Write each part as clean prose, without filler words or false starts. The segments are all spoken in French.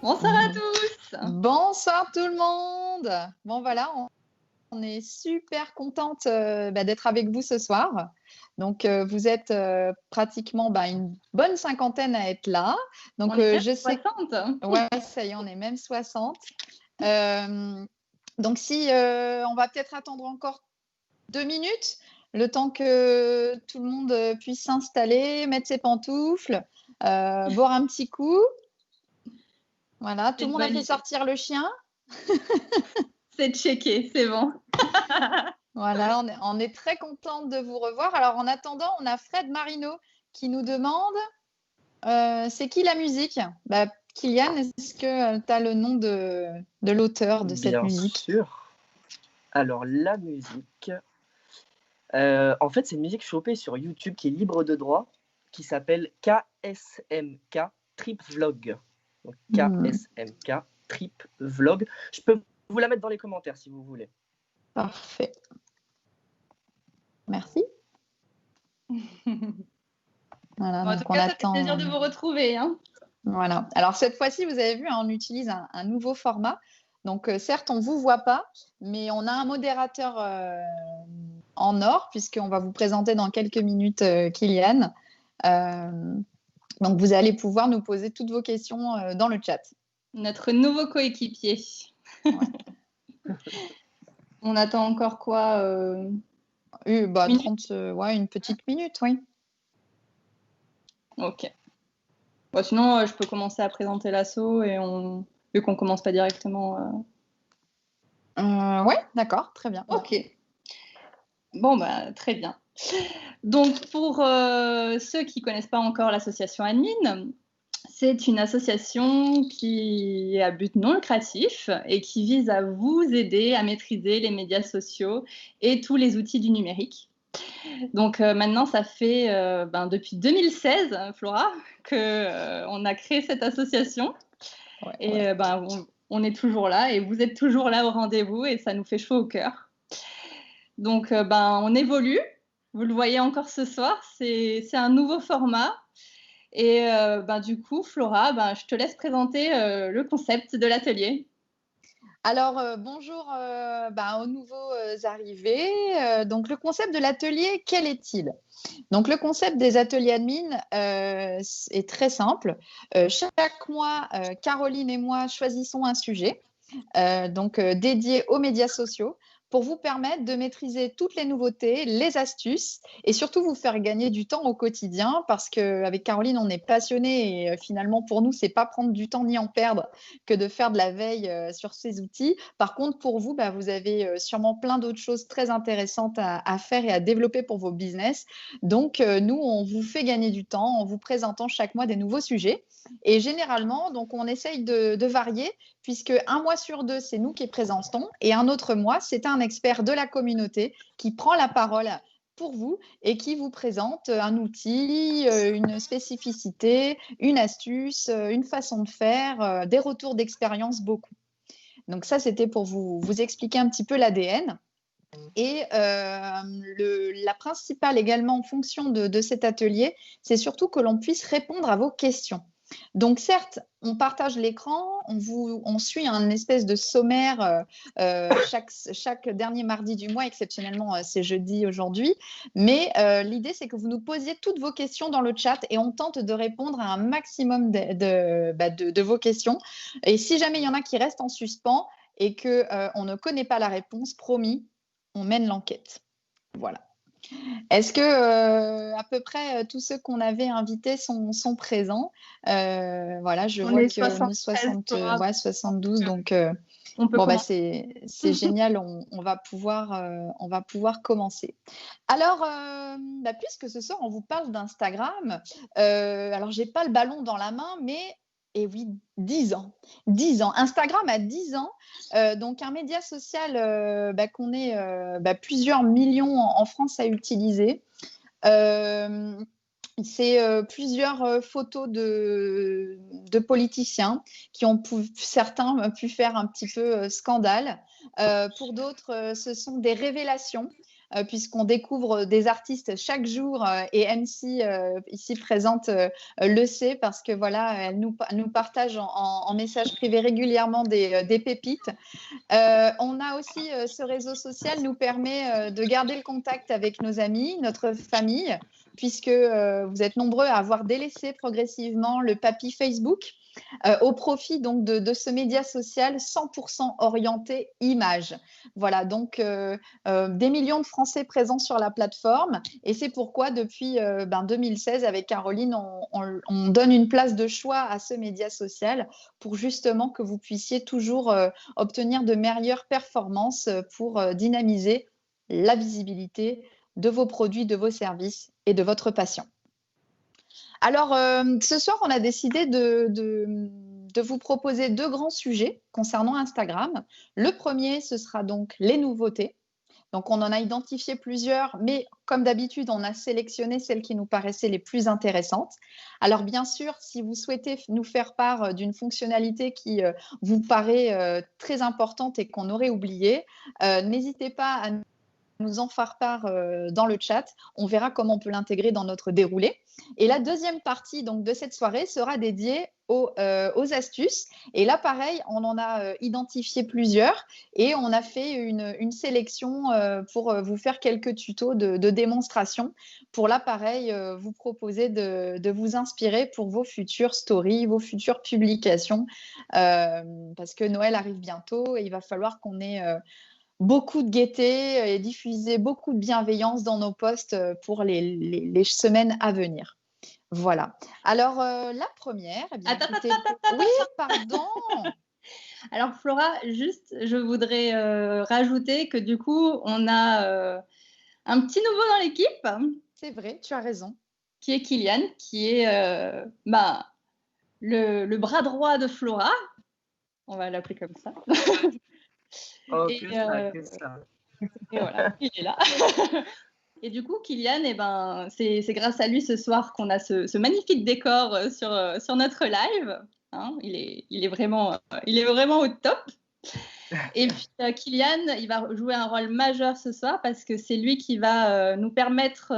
Bonsoir à tous. Bonsoir tout le monde. Bon voilà, on est super contente d'être avec vous ce soir. Donc vous êtes pratiquement une bonne cinquantaine à être là. Donc On est même je sais 60. ouais, ça y est, on est même 60. Donc si on va peut-être attendre encore 2 minutes, le temps que tout le monde puisse s'installer, mettre ses pantoufles, boire un petit coup. Voilà, tout le monde a fait sortir le chien. C'est checké, c'est bon. Voilà, on est très contente de vous revoir. Alors en attendant, on a Fred Marino qui nous demande c'est qui la musique? Kylian, est-ce que tu as le nom de l'auteur de cette musique? Bien sûr. Alors la musique, en fait c'est une musique chopée sur YouTube qui est libre de droit, qui s'appelle KSMK Trip Vlog. Donc KSMK Trip Vlog. Je peux vous la mettre dans les commentaires si vous voulez. Parfait. Merci. Voilà, en tout cas, ça fait plaisir de vous retrouver. Hein. Voilà. Alors cette fois-ci, vous avez vu, on utilise un nouveau format. Donc certes, on ne vous voit pas, mais on a un modérateur en or, puisqu'on va vous présenter dans quelques minutes Kylian. Donc vous allez pouvoir nous poser toutes vos questions dans le chat. Notre nouveau coéquipier. Ouais. On attend encore quoi 30, une petite minute, oui. Ok. Bon, sinon, je peux commencer à présenter l'assaut et vu qu'on commence pas directement. Oui, d'accord, très bien. Ok. Bon, très bien. Donc, pour ceux qui ne connaissent pas encore l'association Admin, c'est une association qui est à but non lucratif et qui vise à vous aider à maîtriser les médias sociaux et tous les outils du numérique. Donc maintenant, ça fait depuis 2016, Flora, qu'on a créé cette association. Ouais, et on est toujours là et vous êtes toujours là au rendez-vous et ça nous fait chaud au cœur. Donc on évolue. Vous le voyez encore ce soir, c'est un nouveau format. Et du coup, Flora, je te laisse présenter le concept de l'atelier. Alors, bonjour aux nouveaux arrivés. Donc, le concept de l'atelier, quel est-il? Donc, le concept des ateliers admin est très simple. Chaque mois, Caroline et moi choisissons un sujet dédié aux médias sociaux pour vous permettre de maîtriser toutes les nouveautés, les astuces et surtout vous faire gagner du temps au quotidien parce qu'avec Caroline, on est passionnés et finalement pour nous, c'est pas prendre du temps ni en perdre que de faire de la veille sur ces outils. Par contre, pour vous, vous avez sûrement plein d'autres choses très intéressantes à faire et à développer pour vos business. Donc, nous, on vous fait gagner du temps en vous présentant chaque mois des nouveaux sujets. Et généralement, donc, on essaye de varier puisque un mois sur 2, c'est nous qui présentons et un autre mois, c'est un expert de la communauté qui prend la parole pour vous et qui vous présente un outil, une spécificité, une astuce, une façon de faire, des retours d'expérience beaucoup. Donc ça, c'était pour vous expliquer un petit peu l'ADN. Et la principale également fonction de cet atelier, c'est surtout que l'on puisse répondre à vos questions. Donc certes, on partage l'écran, on suit un espèce de sommaire chaque dernier mardi du mois, exceptionnellement c'est jeudi aujourd'hui, mais l'idée c'est que vous nous posiez toutes vos questions dans le chat et on tente de répondre à un maximum de vos questions. Et si jamais il y en a qui restent en suspens et qu'on ne connaît pas la réponse, promis, on mène l'enquête. Voilà. Est-ce que à peu près tous ceux qu'on avait invités sont présents? Voilà, je vois que nous 72, donc c'est génial. On va pouvoir commencer. Alors, puisque ce soir on vous parle d'Instagram, alors j'ai pas le ballon dans la main, mais et oui, 10 ans. 10 ans. Instagram a 10 ans. Donc, un média social qu'on est plusieurs millions en France à utiliser. C'est plusieurs photos de politiciens qui ont certains pu faire un petit peu scandale. Pour d'autres, ce sont des révélations. puisqu'on découvre des artistes chaque jour et MC ici présente le sait parce que voilà, elle nous partage en message privé régulièrement des pépites. On a aussi ce réseau social nous permet de garder le contact avec nos amis, notre famille, puisque vous êtes nombreux à avoir délaissé progressivement le papy Facebook au profit donc de ce média social 100% orienté image. Voilà, donc des millions de Français présents sur la plateforme et c'est pourquoi depuis 2016 avec Caroline, on donne une place de choix à ce média social pour justement que vous puissiez toujours obtenir de meilleures performances pour dynamiser la visibilité de vos produits, de vos services et de votre passion. Alors, ce soir, on a décidé de vous proposer 2 grands sujets concernant Instagram. Le premier, ce sera donc les nouveautés. Donc, on en a identifié plusieurs, mais comme d'habitude, on a sélectionné celles qui nous paraissaient les plus intéressantes. Alors, bien sûr, si vous souhaitez nous faire part d'une fonctionnalité qui vous paraît très importante et qu'on aurait oubliée, n'hésitez pas à nous en faire part dans le chat. On verra comment on peut l'intégrer dans notre déroulé. Et la deuxième partie donc, de cette soirée sera dédiée aux astuces. Et là, pareil, on en a identifié plusieurs et on a fait une sélection pour vous faire quelques tutos de démonstration. Pour là, pareil, vous proposer de vous inspirer pour vos futures stories, vos futures publications, parce que Noël arrive bientôt et il va falloir qu'on ait beaucoup de gaieté et diffuser beaucoup de bienveillance dans nos posts pour les semaines à venir. Voilà. Alors, la première… Eh bien, Attends. Oui, pardon. Alors, Flora, juste, je voudrais rajouter que du coup, on a un petit nouveau dans l'équipe. C'est vrai, tu as raison. Qui est Kylian, qui est le bras droit de Flora. On va l'appeler comme ça. Oh, que ça. Et voilà, il est là. Et du coup, Kylian, c'est grâce à lui ce soir qu'on a ce magnifique décor sur notre live. Hein, il est vraiment au top. Et puis Kylian, il va jouer un rôle majeur ce soir parce que c'est lui qui va nous permettre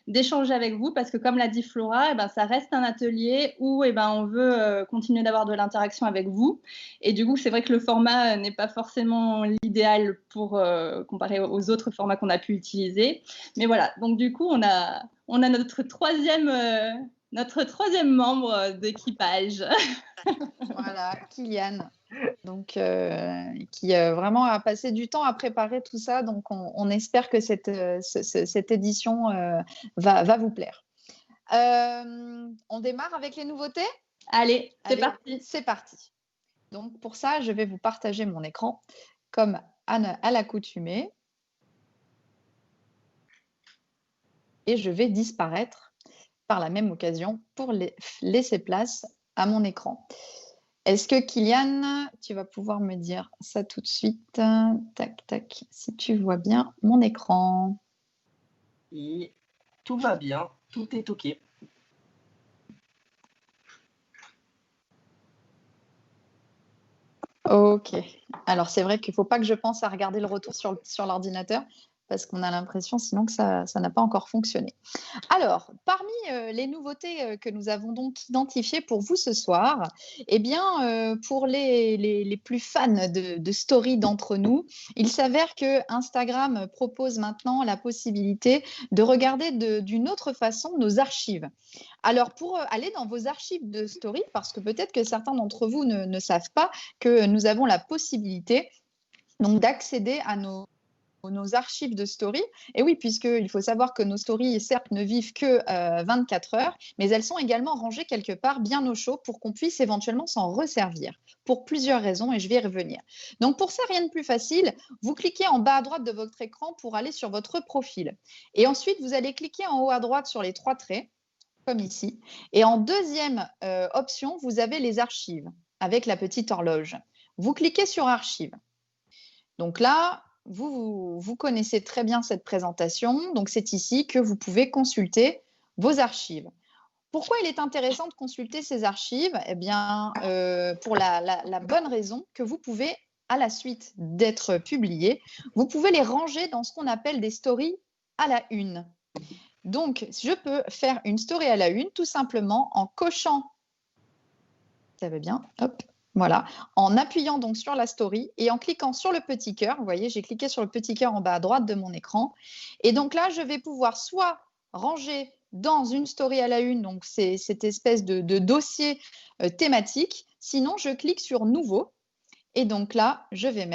d'échanger avec vous parce que comme l'a dit Flora, ça reste un atelier où on veut continuer d'avoir de l'interaction avec vous. Et du coup, c'est vrai que le format n'est pas forcément l'idéal pour comparer aux autres formats qu'on a pu utiliser. Mais voilà, donc du coup, on a notre troisième membre d'équipage. Voilà, Kylian. Donc, qui vraiment a passé du temps à préparer tout ça. Donc, on espère que cette édition va vous plaire. On démarre avec les nouveautés ? Allez, parti. C'est parti. Donc, pour ça, je vais vous partager mon écran comme à l'accoutumée. Et je vais disparaître par la même occasion pour laisser place à mon écran. Est-ce que Kylian, tu vas pouvoir me dire ça tout de suite? Tac, tac, si tu vois bien mon écran. Et tout va bien, tout est OK. OK. Alors, c'est vrai qu'il ne faut pas que je pense à regarder le retour sur l'ordinateur parce qu'on a l'impression sinon que ça n'a pas encore fonctionné. Alors, parmi les nouveautés que nous avons donc identifiées pour vous ce soir, eh bien, pour les plus fans de story d'entre nous, il s'avère que Instagram propose maintenant la possibilité de regarder d'une autre façon nos archives. Alors, pour aller dans vos archives de story, parce que peut-être que certains d'entre vous ne savent pas que nous avons la possibilité donc d'accéder à nos archives de story. Et oui, puisqu'il faut savoir que nos stories, certes, ne vivent que 24 heures, mais elles sont également rangées quelque part bien au chaud pour qu'on puisse éventuellement s'en resservir pour plusieurs raisons et je vais y revenir. Donc pour ça, rien de plus facile, vous cliquez en bas à droite de votre écran pour aller sur votre profil. Et ensuite, vous allez cliquer en haut à droite sur les 3 traits, comme ici. Et en deuxième option, vous avez les archives avec la petite horloge. Vous cliquez sur archives. Donc là, vous connaissez très bien cette présentation. Donc, c'est ici que vous pouvez consulter vos archives. Pourquoi il est intéressant de consulter ces archives? Eh bien, pour la bonne raison que vous pouvez à la suite d'être publiées, vous pouvez les ranger dans ce qu'on appelle des stories à la une. Donc, je peux faire une story à la une tout simplement en cochant, ça va bien, hop, voilà, en appuyant donc sur la story et en cliquant sur le petit cœur. Vous voyez, j'ai cliqué sur le petit cœur en bas à droite de mon écran. Et donc là, je vais pouvoir soit ranger dans une story à la une, donc c'est cette espèce de dossier thématique. Sinon, je clique sur nouveau. Et donc là, je vais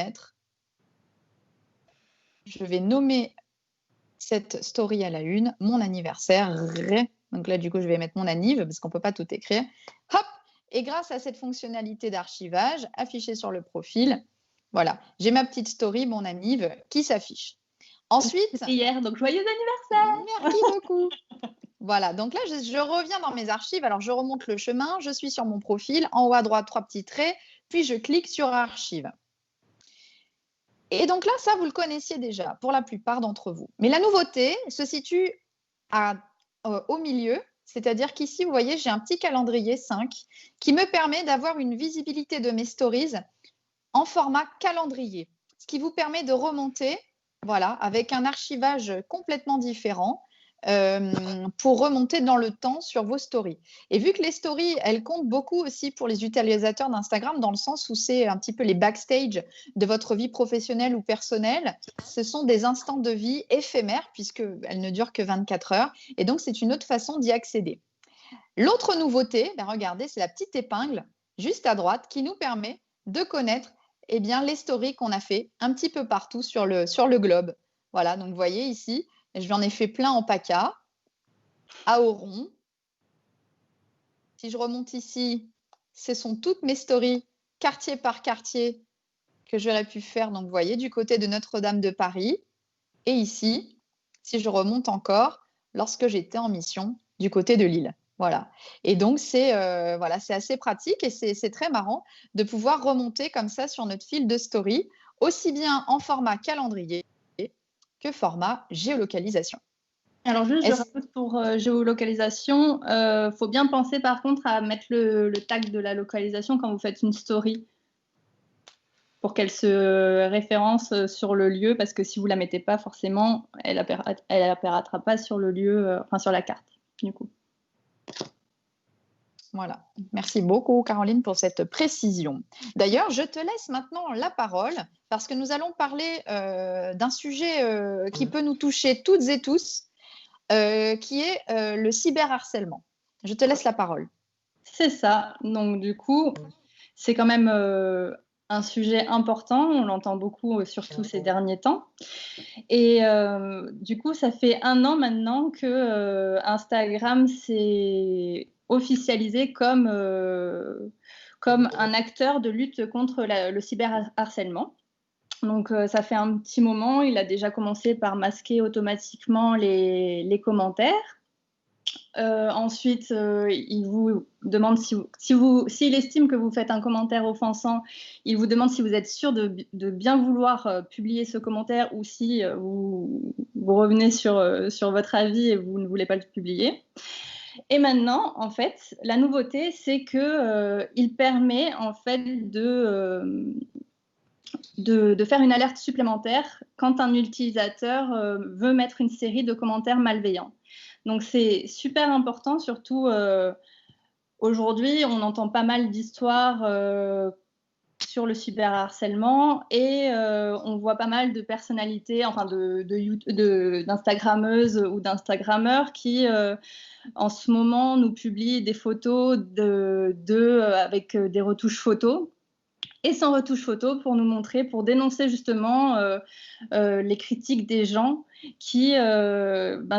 nommer cette story à la une, mon anniversaire. Donc là, du coup, je vais mettre mon anniv parce qu'on ne peut pas tout écrire. Hop! Et grâce à cette fonctionnalité d'archivage affichée sur le profil, voilà, j'ai ma petite story, mon anniv, qui s'affiche. Ensuite, hier, donc joyeux anniversaire! Merci beaucoup. Voilà, donc là, je reviens dans mes archives. Alors, je remonte le chemin, je suis sur mon profil. En haut à droite, 3 petits traits, puis je clique sur Archives. Et donc là, ça, vous le connaissiez déjà pour la plupart d'entre vous. Mais la nouveauté se situe au milieu, c'est-à-dire qu'ici, vous voyez, j'ai un petit calendrier 5 qui me permet d'avoir une visibilité de mes stories en format calendrier, ce qui vous permet de remonter, voilà, avec un archivage complètement différent pour remonter dans le temps sur vos stories. Et vu que les stories, elles comptent beaucoup aussi pour les utilisateurs d'Instagram, dans le sens où c'est un petit peu les backstage de votre vie professionnelle ou personnelle, ce sont des instants de vie éphémères puisqu'elles ne durent que 24 heures. Et donc, c'est une autre façon d'y accéder. L'autre nouveauté, ben regardez, c'est la petite épingle juste à droite qui nous permet de connaître bien, les stories qu'on a fait un petit peu partout sur le globe. Voilà, donc vous voyez ici, je lui en ai fait plein en PACA, à Oron. Si je remonte ici, ce sont toutes mes stories, quartier par quartier, que j'aurais pu faire, donc vous voyez, du côté de Notre-Dame de Paris. Et ici, si je remonte encore, lorsque j'étais en mission du côté de Lille. Voilà. Et donc, c'est assez pratique et c'est très marrant de pouvoir remonter comme ça sur notre fil de story, aussi bien en format calendrier que format géolocalisation. Alors juste, je rajoute pour géolocalisation, faut bien penser par contre à mettre le tag de la localisation quand vous faites une story pour qu'elle se référence sur le lieu, parce que si vous la mettez pas, forcément, elle apparaîtra pas sur le lieu, enfin sur la carte, du coup. Voilà. Merci beaucoup, Caroline, pour cette précision. D'ailleurs, je te laisse maintenant la parole parce que nous allons parler d'un sujet qui peut nous toucher toutes et tous, qui est le cyberharcèlement. Je te laisse la parole. C'est ça. Donc, du coup, c'est quand même un sujet important. On l'entend beaucoup, surtout ces derniers temps. Et du coup, ça fait 1 an maintenant que Instagram s'est officialisé comme un acteur de lutte contre le cyberharcèlement. Donc, ça fait un petit moment. Il a déjà commencé par masquer automatiquement les commentaires. Ensuite, il vous demande s'il estime que vous faites un commentaire offensant, il vous demande si vous êtes sûr de bien vouloir publier ce commentaire ou si vous revenez sur votre avis et vous ne voulez pas le publier. Et maintenant, en fait, la nouveauté, c'est que il permet en fait de faire une alerte supplémentaire quand un utilisateur veut mettre une série de commentaires malveillants. Donc, c'est super important, surtout aujourd'hui, on entend pas mal d'histoires sur le cyberharcèlement et on voit pas mal de personnalités, enfin d'Instagrammeuses ou d'Instagrammeurs qui, en ce moment, nous publient des photos avec des retouches photos et sans retouche photo pour nous montrer, pour dénoncer justement les critiques des gens qui,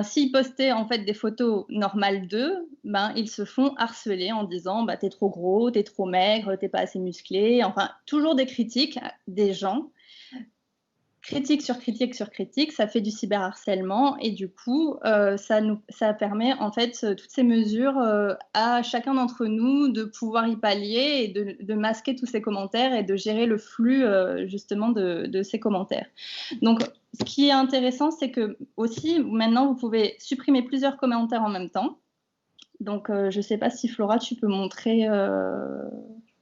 s'ils postaient en fait des photos normales d'eux, ils se font harceler en disant t'es trop gros, t'es trop maigre, t'es pas assez musclé, enfin toujours des critiques des gens. Critique sur critique sur critique, ça fait du cyberharcèlement et du coup, ça permet en fait toutes ces mesures à chacun d'entre nous de pouvoir y pallier et de masquer tous ces commentaires et de gérer le flux justement de ces commentaires. Donc, ce qui est intéressant, c'est que aussi maintenant, vous pouvez supprimer plusieurs commentaires en même temps. Donc, je ne sais pas si Flora, tu peux montrer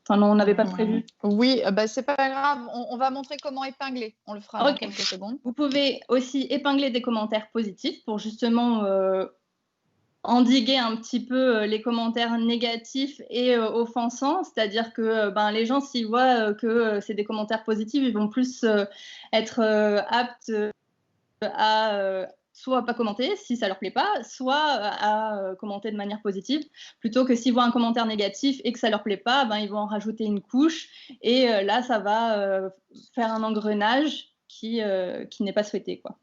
Enfin, non, on n'avait pas prévu. Oui, c'est pas grave. On va montrer comment épingler. On le fera dans quelques secondes. Vous pouvez aussi épingler des commentaires positifs pour justement endiguer un petit peu les commentaires négatifs et offensants. C'est-à-dire que les gens, s'ils voient que c'est des commentaires positifs, ils vont plus être aptes à soit pas commenter si ça leur plaît pas, soit à commenter de manière positive, plutôt que s'ils voient un commentaire négatif et que ça leur plaît pas, ils vont en rajouter une couche et là ça va faire un engrenage qui n'est pas souhaité, quoi.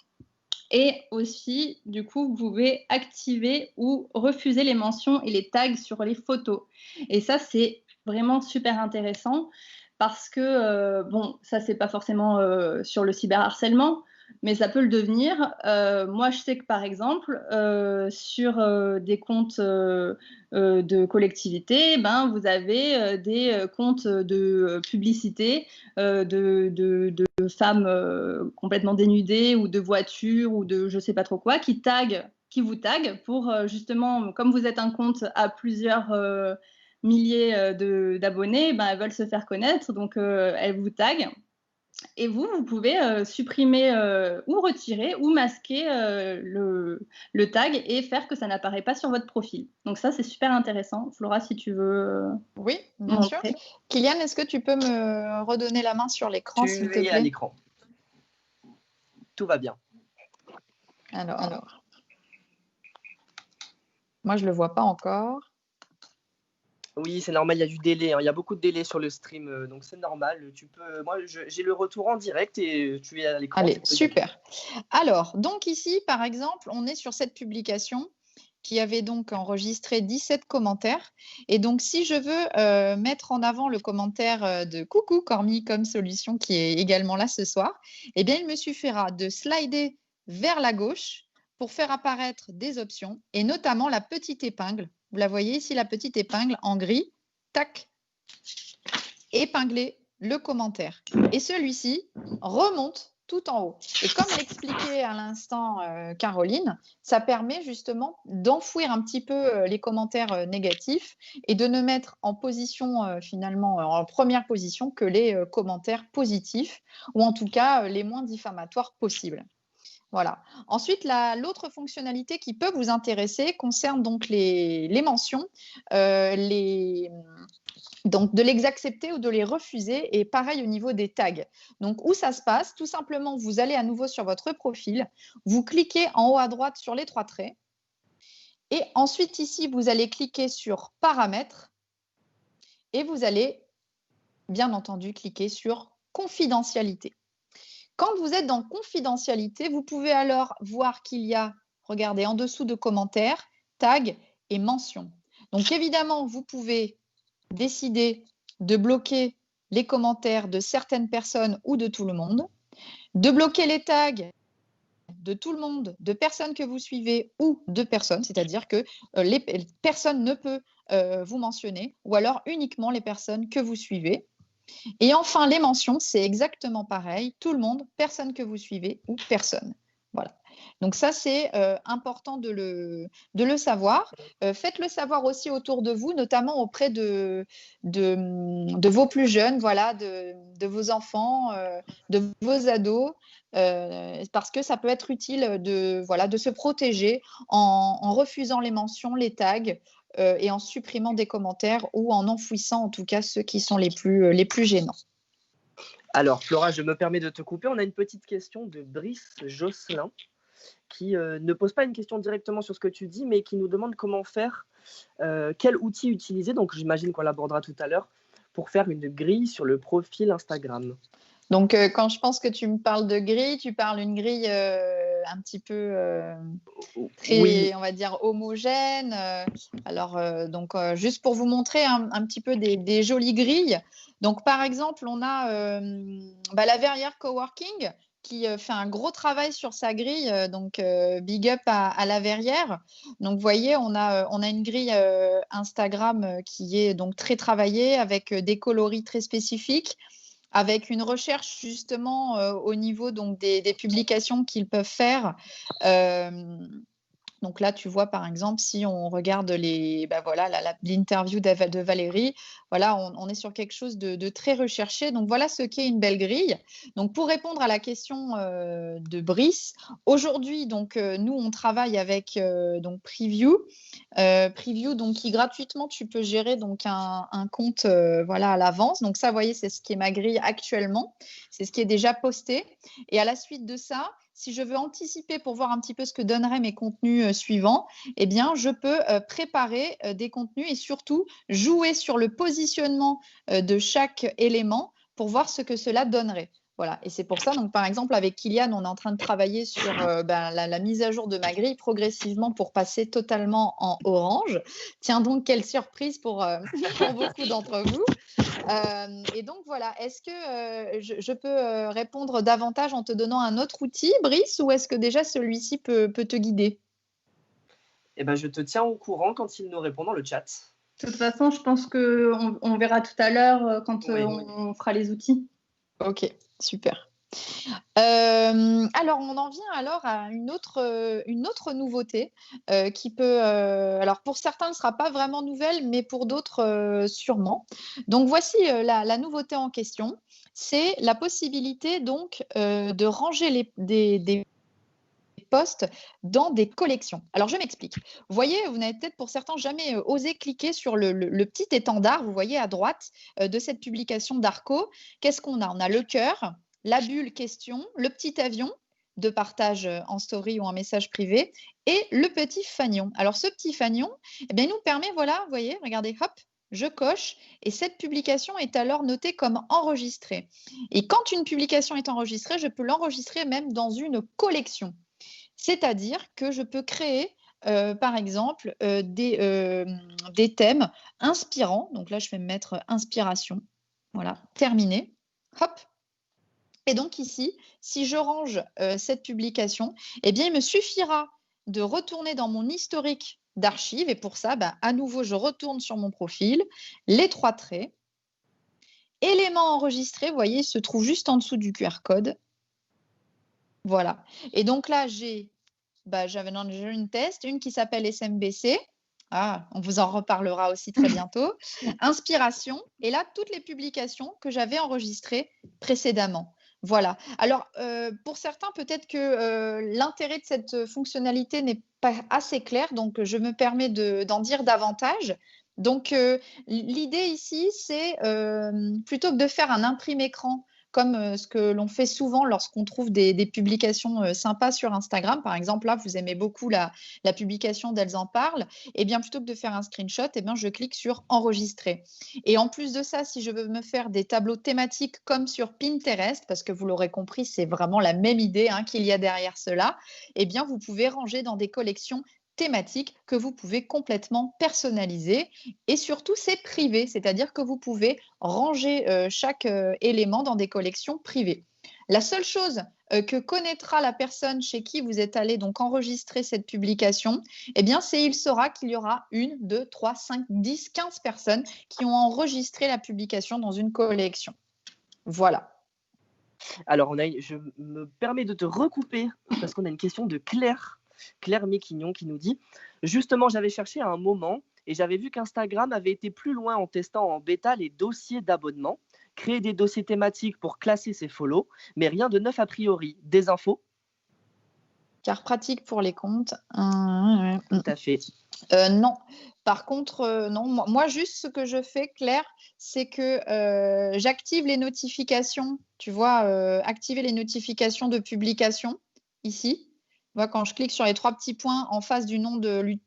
Et aussi, du coup, vous pouvez activer ou refuser les mentions et les tags sur les photos. Et ça, c'est vraiment super intéressant parce que, ça, c'est pas forcément sur le cyberharcèlement, mais ça peut le devenir. Moi, je sais que, par exemple, sur des comptes de collectivité, vous avez des comptes de publicité de femmes complètement dénudées ou de voitures ou de je sais pas trop quoi qui vous taguent pour justement, comme vous êtes un compte à plusieurs milliers d'abonnés, elles veulent se faire connaître, donc elles vous taguent. Et vous pouvez supprimer ou retirer ou masquer le tag et faire que ça n'apparaît pas sur votre profil. Donc ça, c'est super intéressant. Flora, si tu veux Oui, bien montrer. sûr. Kylian, est-ce que tu peux me redonner la main sur l'écran, s'il te plaît ? à l'écran. Tout va bien. Alors. Moi, je ne le vois pas encore. Oui, c'est normal, il y a du délai. Il y a beaucoup de délai sur le stream, donc c'est normal. Moi, j'ai le retour en direct et tu es à l'écran. Allez, super. Alors, donc ici, par exemple, on est sur cette publication qui avait donc enregistré 17 commentaires. Et donc, si je veux mettre en avant le commentaire de Coucou Cormi comme solution, qui est également là ce soir, eh bien, il me suffira de slider vers la gauche pour faire apparaître des options, et notamment la petite épingle. Vous la voyez ici, la petite épingle en gris. Tac, épingler le commentaire. Et celui-ci remonte tout en haut. Et comme l'expliquait à l'instant Caroline, ça permet justement d'enfouir un petit peu les commentaires négatifs et de ne mettre en position finalement en première position que les commentaires positifs, ou en tout cas les moins diffamatoires possibles. Voilà. Ensuite, l'autre fonctionnalité qui peut vous intéresser concerne donc les mentions, donc de les accepter ou de les refuser, et pareil au niveau des tags. Donc où ça se passe? Tout simplement, vous allez à nouveau sur votre profil, vous cliquez en haut à droite sur les 3 traits, et ensuite ici, vous allez cliquer sur Paramètres, et vous allez bien entendu cliquer sur Confidentialité. Quand vous êtes dans confidentialité, vous pouvez alors voir qu'il y a, regardez, en dessous de commentaires, tags et mentions. Donc évidemment, vous pouvez décider de bloquer les commentaires de certaines personnes ou de tout le monde, de bloquer les tags de tout le monde, de personnes que vous suivez ou de personnes, c'est-à-dire que personne ne peut vous mentionner, ou alors uniquement les personnes que vous suivez. Et enfin, les mentions, c'est exactement pareil. Tout le monde, personne que vous suivez ou personne. Voilà. Donc ça, c'est important de le savoir. Faites-le savoir aussi autour de vous, notamment auprès de vos plus jeunes, voilà, de vos enfants, de vos ados, parce que ça peut être utile de se protéger en refusant les mentions, les tags, et en supprimant des commentaires ou en enfouissant en tout cas ceux qui sont les plus gênants. Alors, Flora, je me permets de te couper. On a une petite question de Brice Josselin qui ne pose pas une question directement sur ce que tu dis, mais qui nous demande comment faire, quel outil utiliser, donc j'imagine qu'on l'abordera tout à l'heure, pour faire une grille sur le profil Instagram. Donc, quand je pense que tu me parles de grille, tu parles d'une grille un petit peu très, oui, on va dire, homogène. Donc, juste pour vous montrer un petit peu des jolies grilles. Donc, par exemple, on a la Verrière Coworking qui fait un gros travail sur sa grille. Donc, big up à la Verrière. Donc, vous voyez, on a une grille Instagram qui est donc très travaillée avec des coloris très spécifiques, avec une recherche justement au niveau donc des publications qu'ils peuvent faire Donc là, tu vois, par exemple, si on regarde l'interview de Valérie, voilà, on est sur quelque chose de très recherché. Donc voilà ce qu'est une belle grille. Donc pour répondre à la question de Brice, aujourd'hui, donc nous, on travaille avec donc Preview. Preview, donc qui gratuitement, tu peux gérer donc un compte voilà, à l'avance. Donc ça, vous voyez, c'est ce qui est ma grille actuellement. C'est ce qui est déjà posté. Et à la suite de ça, si je veux anticiper pour voir un petit peu ce que donneraient mes contenus suivants, eh bien, je peux préparer des contenus et surtout jouer sur le positionnement de chaque élément pour voir ce que cela donnerait. Voilà. Et c'est pour ça, donc, par exemple, avec Kylian, on est en train de travailler sur la mise à jour de ma grille progressivement pour passer totalement en orange. Tiens donc, quelle surprise pour beaucoup d'entre vous. Et donc, voilà, est-ce que je peux répondre davantage en te donnant un autre outil, Brice, ou est-ce que déjà celui-ci peut te guider? Eh ben, je te tiens au courant quand il nous répond dans le chat. De toute façon, je pense qu'on verra tout à l'heure quand Oui. on fera les outils. Ok, super. Alors, on en vient alors à une autre nouveauté qui peut, alors pour certains, ne sera pas vraiment nouvelle, mais pour d'autres, sûrement. Donc, voici la nouveauté en question. C'est la possibilité donc de ranger des posts dans des collections. Alors, je m'explique. Vous voyez, vous n'avez peut-être pour certains jamais osé cliquer sur le petit étendard, vous voyez à droite de cette publication d'Arco. Qu'est-ce qu'on a? On a le cœur, la bulle question, le petit avion de partage en story ou en message privé et le petit fanion. Alors, ce petit fanion, eh bien, il nous permet, voilà, vous voyez, regardez, hop, je coche et cette publication est alors notée comme enregistrée. Et quand une publication est enregistrée, je peux l'enregistrer même dans une collection. C'est-à-dire que je peux créer, par exemple, des thèmes inspirants. Donc là, je vais me mettre inspiration. Voilà, terminé. Hop. Et donc ici, si je range cette publication, eh bien, il me suffira de retourner dans mon historique d'archives. Et pour ça, à nouveau, je retourne sur mon profil, les 3 traits. Éléments enregistrés, vous voyez, se trouve juste en dessous du QR code. Voilà. Et donc là, j'avais déjà une test, une qui s'appelle SMBC. Ah, on vous en reparlera aussi très bientôt. Inspiration. Et là, toutes les publications que j'avais enregistrées précédemment. Voilà. Alors, pour certains, peut-être que l'intérêt de cette fonctionnalité n'est pas assez clair, donc je me permets d'en dire davantage. Donc, l'idée ici, c'est plutôt que de faire un imprime écran comme ce que l'on fait souvent lorsqu'on trouve des publications sympas sur Instagram. Par exemple, là, vous aimez beaucoup la publication d'Elles en parlent. Et bien, plutôt que de faire un screenshot, eh bien, je clique sur enregistrer. Et en plus de ça, si je veux me faire des tableaux thématiques comme sur Pinterest, parce que vous l'aurez compris, c'est vraiment la même idée qu'il y a derrière cela, eh bien, vous pouvez ranger dans des collections thématiques que vous pouvez complètement personnaliser et surtout c'est privé, c'est-à-dire que vous pouvez ranger chaque élément dans des collections privées. La seule chose que connaîtra la personne chez qui vous êtes allé donc enregistrer cette publication, eh bien c'est il saura qu'il y aura 1, 2, 3, 5, 10, 15 personnes qui ont enregistré la publication dans une collection. Voilà. Alors, je me permets de te recouper parce qu'on a une question de Claire Méquignon qui nous dit « Justement, j'avais cherché à un moment et j'avais vu qu'Instagram avait été plus loin en testant en bêta les dossiers d'abonnement, créer des dossiers thématiques pour classer ses follow, mais rien de neuf a priori. Des infos ?» Car pratique pour les comptes. Tout à fait. Non. Par contre, non. Moi, juste ce que je fais, Claire, c'est que j'active les notifications. Tu vois, activer les notifications de publication ici. Tu vois, quand je clique sur les 3 petits points en face du nom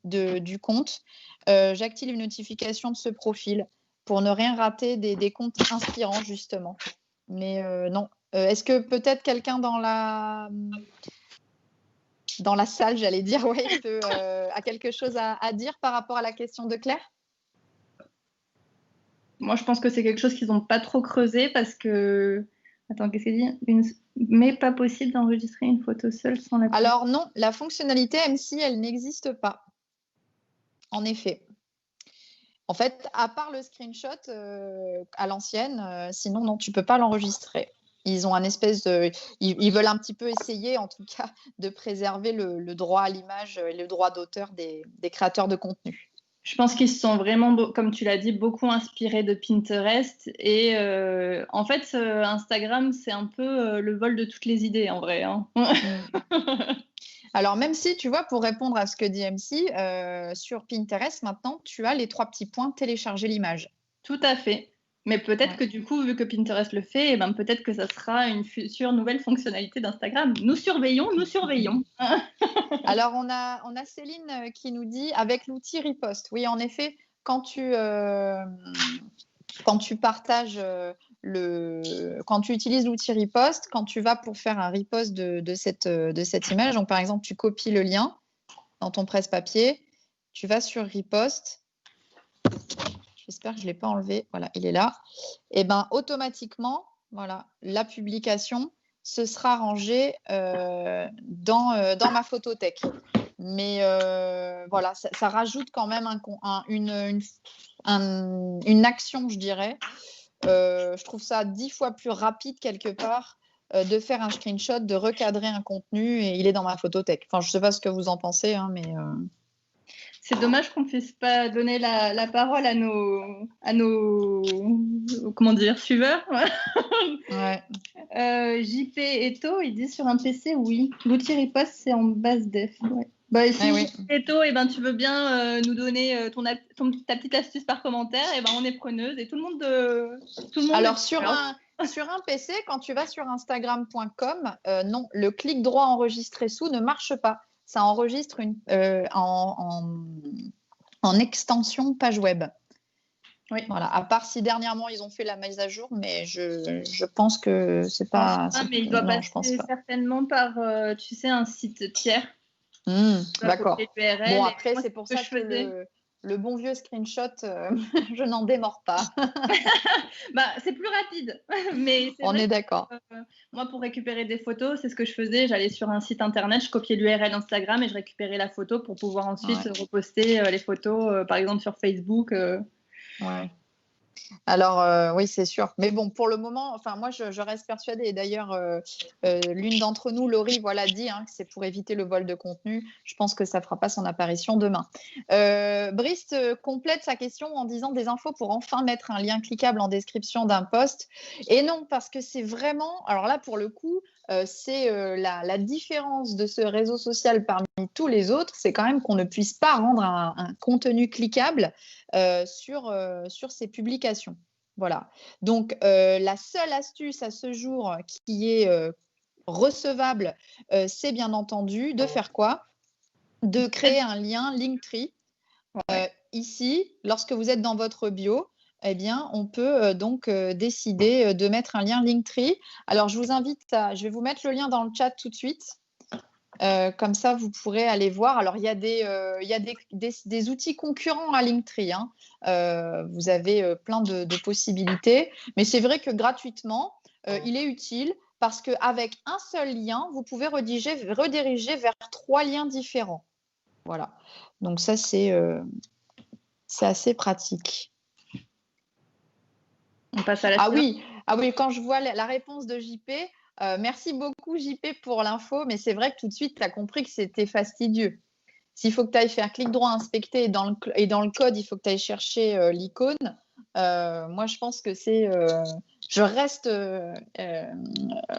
du compte, j'active les notifications de ce profil pour ne rien rater des comptes inspirants, justement. Mais non. Est-ce que peut-être quelqu'un dans la salle, j'allais dire, ouais, a quelque chose à dire par rapport à la question de Claire? Moi, je pense que c'est quelque chose qu'ils n'ont pas trop creusé parce que. Attends, qu'est-ce qu'il dit? Mais pas possible d'enregistrer une photo seule sans la. Alors non, la fonctionnalité MC, elle n'existe pas. En effet. En fait, à part le screenshot à l'ancienne, sinon non, tu peux pas l'enregistrer. Ils ont un espèce de, ils veulent un petit peu essayer, en tout cas, de préserver le droit à l'image et le droit d'auteur des créateurs de contenu. Je pense qu'ils se sont vraiment, comme tu l'as dit, beaucoup inspirés de Pinterest. Et en fait, Instagram, c'est un peu le vol de toutes les idées, en vrai. Hein. Alors, même si, tu vois, pour répondre à ce que dit MC, sur Pinterest, maintenant, tu as les 3 petits points, télécharger l'image. Tout à fait. Mais peut-être que du coup, vu que Pinterest le fait, eh ben, peut-être que ça sera une future nouvelle fonctionnalité d'Instagram. Nous surveillons, nous surveillons. Alors, on a Céline qui nous dit, avec l'outil Riposte. Oui, en effet, quand tu partages quand tu utilises l'outil Riposte, quand tu vas pour faire un repost de cette image, donc par exemple, tu copies le lien dans ton presse-papier, tu vas sur Riposte. J'espère que je ne l'ai pas enlevé. Voilà, il est là. Et bien, automatiquement, voilà, la publication se sera rangée dans ma photothèque. Mais voilà, ça rajoute quand même une action, je dirais. Je trouve ça 10 fois plus rapide quelque part de faire un screenshot, de recadrer un contenu et il est dans ma photothèque. Enfin, je ne sais pas ce que vous en pensez, hein, mais... C'est dommage qu'on ne puisse pas donner la parole à nos comment dire, suiveurs. Ouais. JP Eto, il dit sur un PC, oui. L'outil Riposte, c'est en basse def. Ouais. Bah, si oui. Eto, eh ben, tu veux bien nous donner ta petite astuce par commentaire, eh ben, on est preneuse et tout le monde. Alors, sur un PC, quand tu vas sur Instagram.com, non, le clic droit enregistrer sous ne marche pas. Ça enregistre en extension page web. Oui. Voilà. À part si dernièrement ils ont fait la mise à jour, mais je pense que c'est pas. Mais il doit passer certainement par, tu sais, un site tiers. D'accord. Bon, après, moi, c'est pour ça que le bon vieux screenshot, je n'en démords pas. Bah, c'est plus rapide. Mais on est d'accord. Moi, pour récupérer des photos, c'est ce que je faisais. J'allais sur un site internet, je copiais l'URL Instagram et je récupérais la photo pour pouvoir ensuite reposter les photos, par exemple sur Facebook. Ouais. Alors, oui, c'est sûr. Mais bon, pour le moment, enfin, moi, je reste persuadée. Et d'ailleurs, l'une d'entre nous, Laurie, voilà, dit que c'est pour éviter le vol de contenu. Je pense que ça ne fera pas son apparition demain. Brice complète sa question en disant des infos pour enfin mettre un lien cliquable en description d'un post. Et non, parce que c'est vraiment... Alors là, pour le coup, c'est la différence de ce réseau social parmi tous les autres, c'est quand même qu'on ne puisse pas rendre un contenu cliquable sur ces publications. Voilà. Donc, la seule astuce à ce jour qui est recevable, c'est bien entendu de faire quoi? De créer un lien Linktree. Ici, lorsque vous êtes dans votre bio, eh bien, on peut donc décider de mettre un lien Linktree. Alors, je vous invite je vais vous mettre le lien dans le chat tout de suite. Comme ça, vous pourrez aller voir. Alors, il y a des outils concurrents à Linktree. Hein. Vous avez plein de possibilités. Mais c'est vrai que gratuitement, il est utile parce qu'avec un seul lien, vous pouvez rediriger vers 3 liens différents. Voilà. Donc, ça, c'est assez pratique. On passe à la suite. Ah oui, quand je vois la réponse de JP, merci beaucoup JP pour l'info, mais c'est vrai que tout de suite, tu as compris que c'était fastidieux. S'il faut que tu ailles faire clic droit inspecter et dans le code, il faut que tu ailles chercher l'icône, moi, je pense que c'est... je reste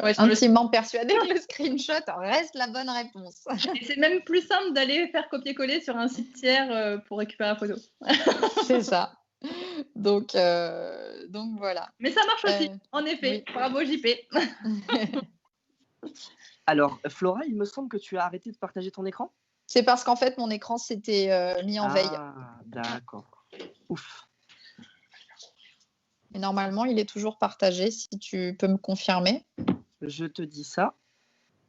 intimement persuadée que le screenshot reste la bonne réponse. Et c'est même plus simple d'aller faire copier-coller sur un site tiers pour récupérer la photo. C'est ça. Donc voilà. Mais ça marche aussi, en effet. Oui. Bravo JP. Alors, Flora, il me semble que tu as arrêté de partager ton écran. C'est parce qu'en fait, mon écran s'était mis en veille. Ah, d'accord. Ouf. Et normalement, il est toujours partagé, si tu peux me confirmer. Je te dis ça.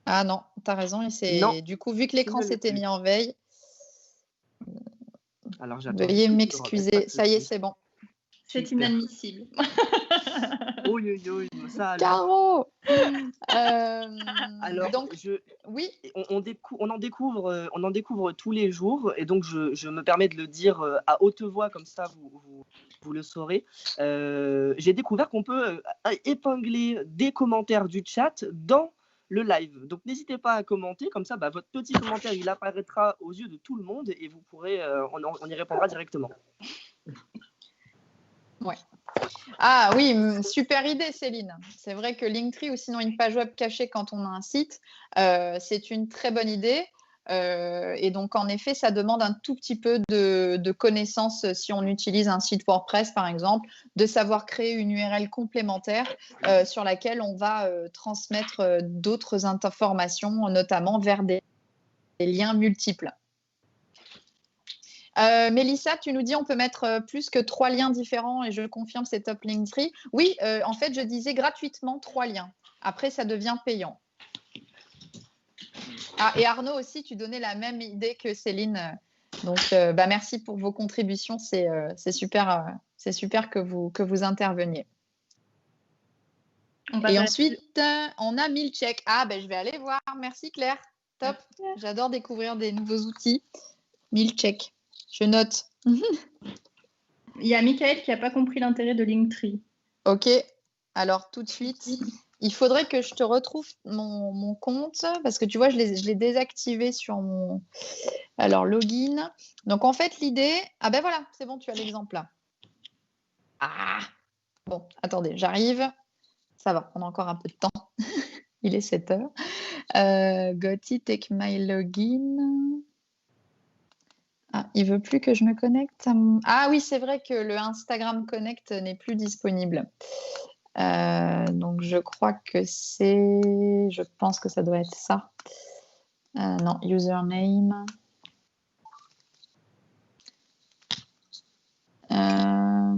Ah non, tu as raison. Du coup, vu que l'écran s'était mis en veille, alors, veuillez m'excuser. Ça y est, c'est bon. C'est inadmissible. Oui, ça Caro alors, donc, oui, on en découvre tous les jours, et donc je me permets de le dire à haute voix, comme ça vous le saurez. J'ai découvert qu'on peut épingler des commentaires du chat dans le live. Donc n'hésitez pas à commenter, comme ça votre petit commentaire il apparaîtra aux yeux de tout le monde et vous pourrez, on y répondra directement. ouais. Ah oui, super idée Céline. C'est vrai que Linktree ou sinon une page web cachée quand on a un site, c'est une très bonne idée. Et donc en effet, ça demande un tout petit peu de connaissances si on utilise un site WordPress par exemple, de savoir créer une URL complémentaire sur laquelle on va transmettre d'autres informations, notamment vers des liens multiples. Mélissa, tu nous dis on peut mettre plus que 3 liens différents et je confirme c'est top Linktree. Oui, en fait, je disais gratuitement 3 liens. Après, ça devient payant. Ah, et Arnaud aussi, tu donnais la même idée que Céline. Donc, merci pour vos contributions. C'est super que vous interveniez. Et ensuite, on a Milcheck. Ah, je vais aller voir. Merci Claire. Top. J'adore découvrir des nouveaux outils. Milcheck. Je note. Il y a Michael qui n'a pas compris l'intérêt de Linktree. Ok, alors tout de suite, il faudrait que je te retrouve mon compte parce que tu vois, je l'ai désactivé sur mon login. Donc en fait, l'idée. Ah ben voilà, c'est bon, tu as l'exemple là. Ah bon, attendez, j'arrive. Ça va, on a encore un peu de temps. Il est 7 heures. Gotti, take my login. Ah, il veut plus que je me connecte. Ah oui, c'est vrai que le Instagram Connect n'est plus disponible. Donc je crois que je pense que ça doit être ça. Non, username. Ah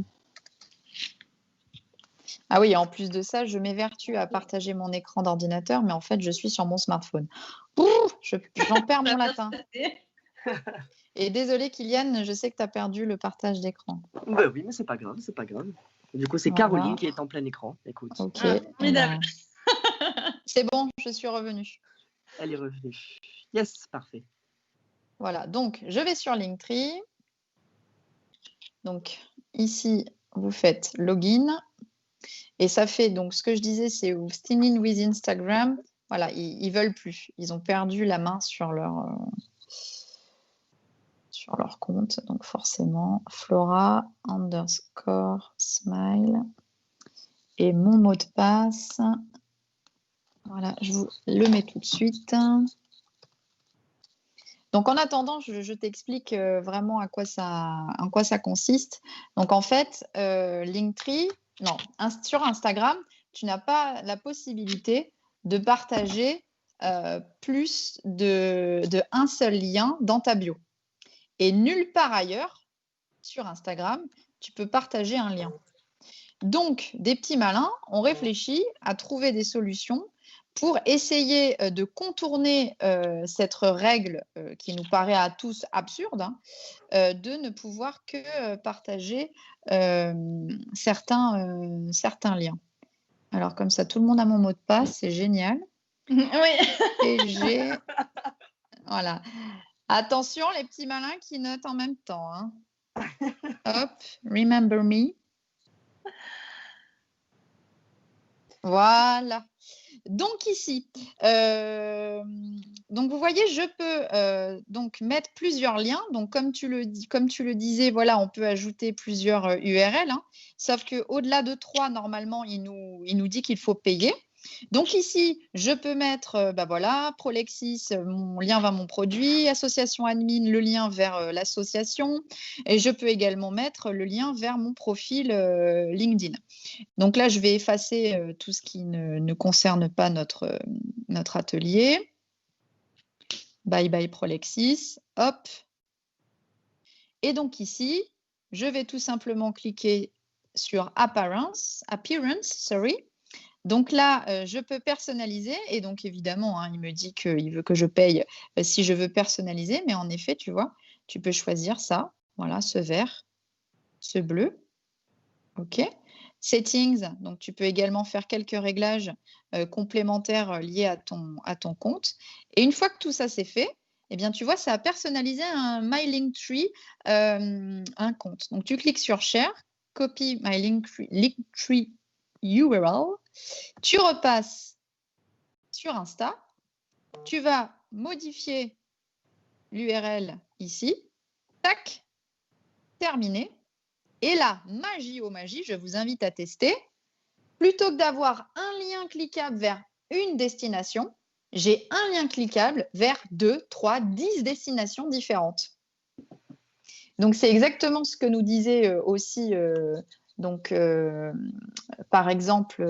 oui, en plus de ça, je m'évertue à partager mon écran d'ordinateur, mais en fait, je suis sur mon smartphone. J'en perds mon latin. Et désolé, Kylian, je sais que tu as perdu le partage d'écran. Oui, mais c'est pas grave, c'est pas grave. Du coup, c'est voilà. Caroline qui est en plein écran. Écoute. Ok. Formidable. C'est bon, je suis revenue. Elle est revenue. Yes, parfait. Voilà, donc je vais sur Linktree. Donc ici, vous faites login. Et ça fait, donc ce que je disais, c'est Sign in with Instagram. Voilà, ils veulent plus. Ils ont perdu la main sur leur compte. Donc forcément, Flora _smile. Et mon mot de passe, voilà, je vous le mets tout de suite. Donc en attendant, je t'explique vraiment à quoi ça consiste. Donc en fait, Linktree, non, sur Instagram, tu n'as pas la possibilité de partager plus de un seul lien dans ta bio. Et nulle part ailleurs, sur Instagram, tu peux partager un lien. Donc, des petits malins ont réfléchi à trouver des solutions pour essayer de contourner cette règle qui nous paraît à tous absurde, de ne pouvoir que partager certains liens. Alors, comme ça, tout le monde a mon mot de passe, c'est génial. Oui. Voilà. Attention, les petits malins qui notent en même temps. Hein. Hop, remember me. Voilà. Donc ici, donc vous voyez, je peux donc mettre plusieurs liens. Donc comme tu le disais, voilà, on peut ajouter plusieurs URL. Hein, sauf que au-delà de 3, normalement, il nous dit qu'il faut payer. Donc ici, je peux mettre, voilà, Prolexis, mon lien vers mon produit, association admin, le lien vers l'association, et je peux également mettre le lien vers mon profil LinkedIn. Donc là, je vais effacer tout ce qui ne concerne pas notre atelier. Bye bye Prolexis, hop. Et donc ici, je vais tout simplement cliquer sur Appearance, sorry. Donc là, je peux personnaliser et donc évidemment, hein, il me dit qu'il veut que je paye si je veux personnaliser. Mais en effet, tu vois, tu peux choisir ça, voilà, ce vert, ce bleu, OK. Settings, donc tu peux également faire quelques réglages complémentaires liés à ton compte. Et une fois que tout ça c'est fait, eh bien, tu vois, ça a personnalisé un My Linktree, un compte. Donc, tu cliques sur Share, copie My Linktree URL, tu repasses sur Insta, tu vas modifier l'URL ici, tac, terminé. Et là, magie oh magie, je vous invite à tester. Plutôt que d'avoir un lien cliquable vers une destination, j'ai un lien cliquable vers 2, 3, 10 destinations différentes. Donc, c'est exactement ce que nous disait aussi, par exemple,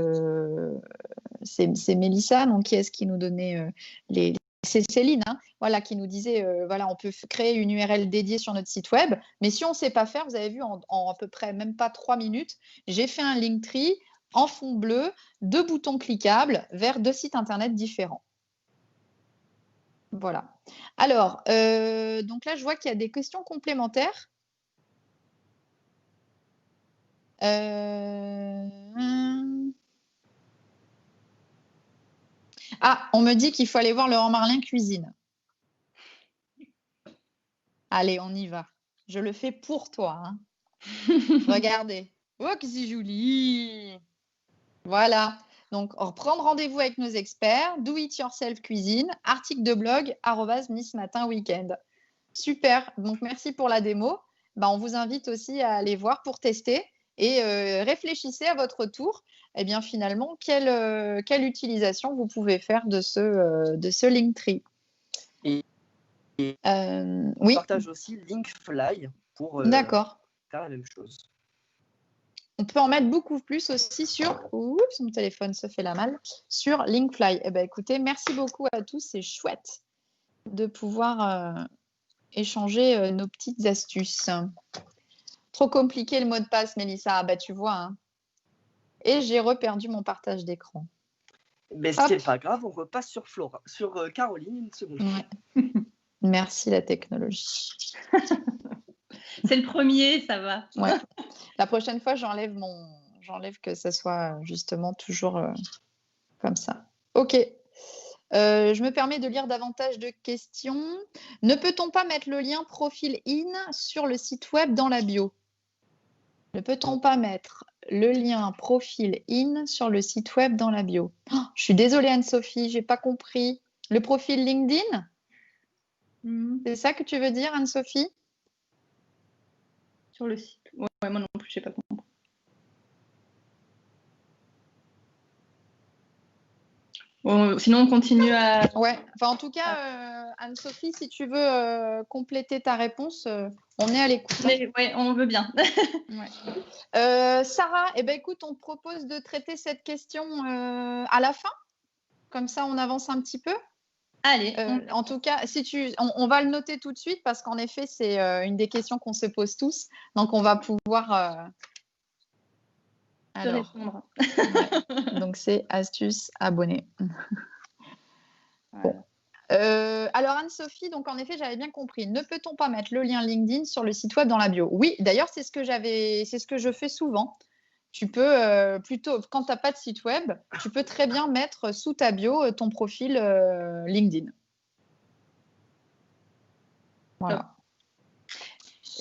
c'est Mélissa, donc qui est-ce qui nous donnait les... C'est Céline, hein, voilà, qui nous disait, voilà, on peut créer une URL dédiée sur notre site web, mais si on ne sait pas faire, vous avez vu, en à peu près même pas 3 minutes, j'ai fait un Linktree en fond bleu, 2 boutons cliquables vers 2 sites internet différents. Voilà. Alors, donc là, je vois qu'il y a des questions complémentaires. Ah, on me dit qu'il faut aller voir Laurent Marlin cuisine. Allez, on y va. Je le fais pour toi. Hein. Regardez. Oh, que c'est joli. Voilà. Donc, reprendre rendez-vous avec nos experts. Do it yourself cuisine. Article de blog @Nice Matin Weekend. Super. Donc, merci pour la démo. On vous invite aussi à aller voir pour tester et réfléchissez à votre tour. Eh bien, finalement, quelle utilisation vous pouvez faire de ce Linktree. Et oui. partage aussi Linkfly pour D'accord. faire la même chose. On peut en mettre beaucoup plus aussi sur... Oups, mon téléphone se fait la malle. Sur Linkfly. Eh bien, écoutez, merci beaucoup à tous. C'est chouette de pouvoir échanger nos petites astuces. Trop compliqué le mot de passe, Mélissa. Ah, bah, tu vois. Hein. Et j'ai reperdu mon partage d'écran. Mais c'est pas grave, on repasse sur Caroline une seconde. Ouais. Merci la technologie. C'est le premier, ça va. Ouais. La prochaine fois, j'enlève que ça soit justement toujours comme ça. Ok. Je me permets de lire davantage de questions. Ne peut-on pas mettre le lien profil in sur le site web dans la bio? Ne peut-on pas mettre le lien profil in sur le site web dans la bio? Oh, je suis désolée Anne-Sophie, j'ai pas compris. Le profil LinkedIn? C'est ça que tu veux dire Anne-Sophie? Sur le site. Ouais, moi non plus, je sais pas compris. Bon, sinon, on continue à... Ouais, enfin, en tout cas, Anne-Sophie, si tu veux compléter ta réponse, on est à l'écoute. Oui, on veut bien. Ouais. Sarah, eh ben, écoute, on te propose de traiter cette question à la fin. Comme ça, on avance un petit peu. Allez. En tout cas, on va le noter tout de suite parce qu'en effet, c'est une des questions qu'on se pose tous. Donc, on va pouvoir... Alors, répondre. Ouais. Donc, c'est astuce abonné. Bon. Alors Anne-Sophie, donc en effet, j'avais bien compris. Ne peut-on pas mettre le lien LinkedIn sur le site web dans la bio? Oui, d'ailleurs, c'est ce que je fais souvent. Tu peux plutôt, quand tu n'as pas de site web, tu peux très bien mettre sous ta bio ton profil LinkedIn. Voilà.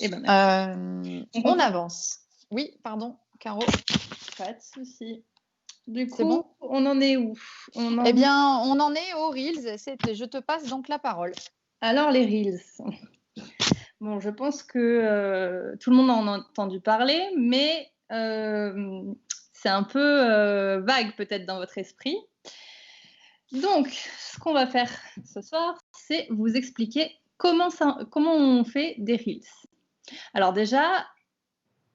On avance. Oui, pardon, Caro. Pas de souci. Du coup, bon on en est où? Eh bien, on en est aux Reels. Je te passe donc la parole. Alors, les Reels. Bon, je pense que tout le monde en a entendu parler, mais c'est un peu vague peut-être dans votre esprit. Donc, ce qu'on va faire ce soir, c'est vous expliquer comment on fait des Reels. Alors déjà,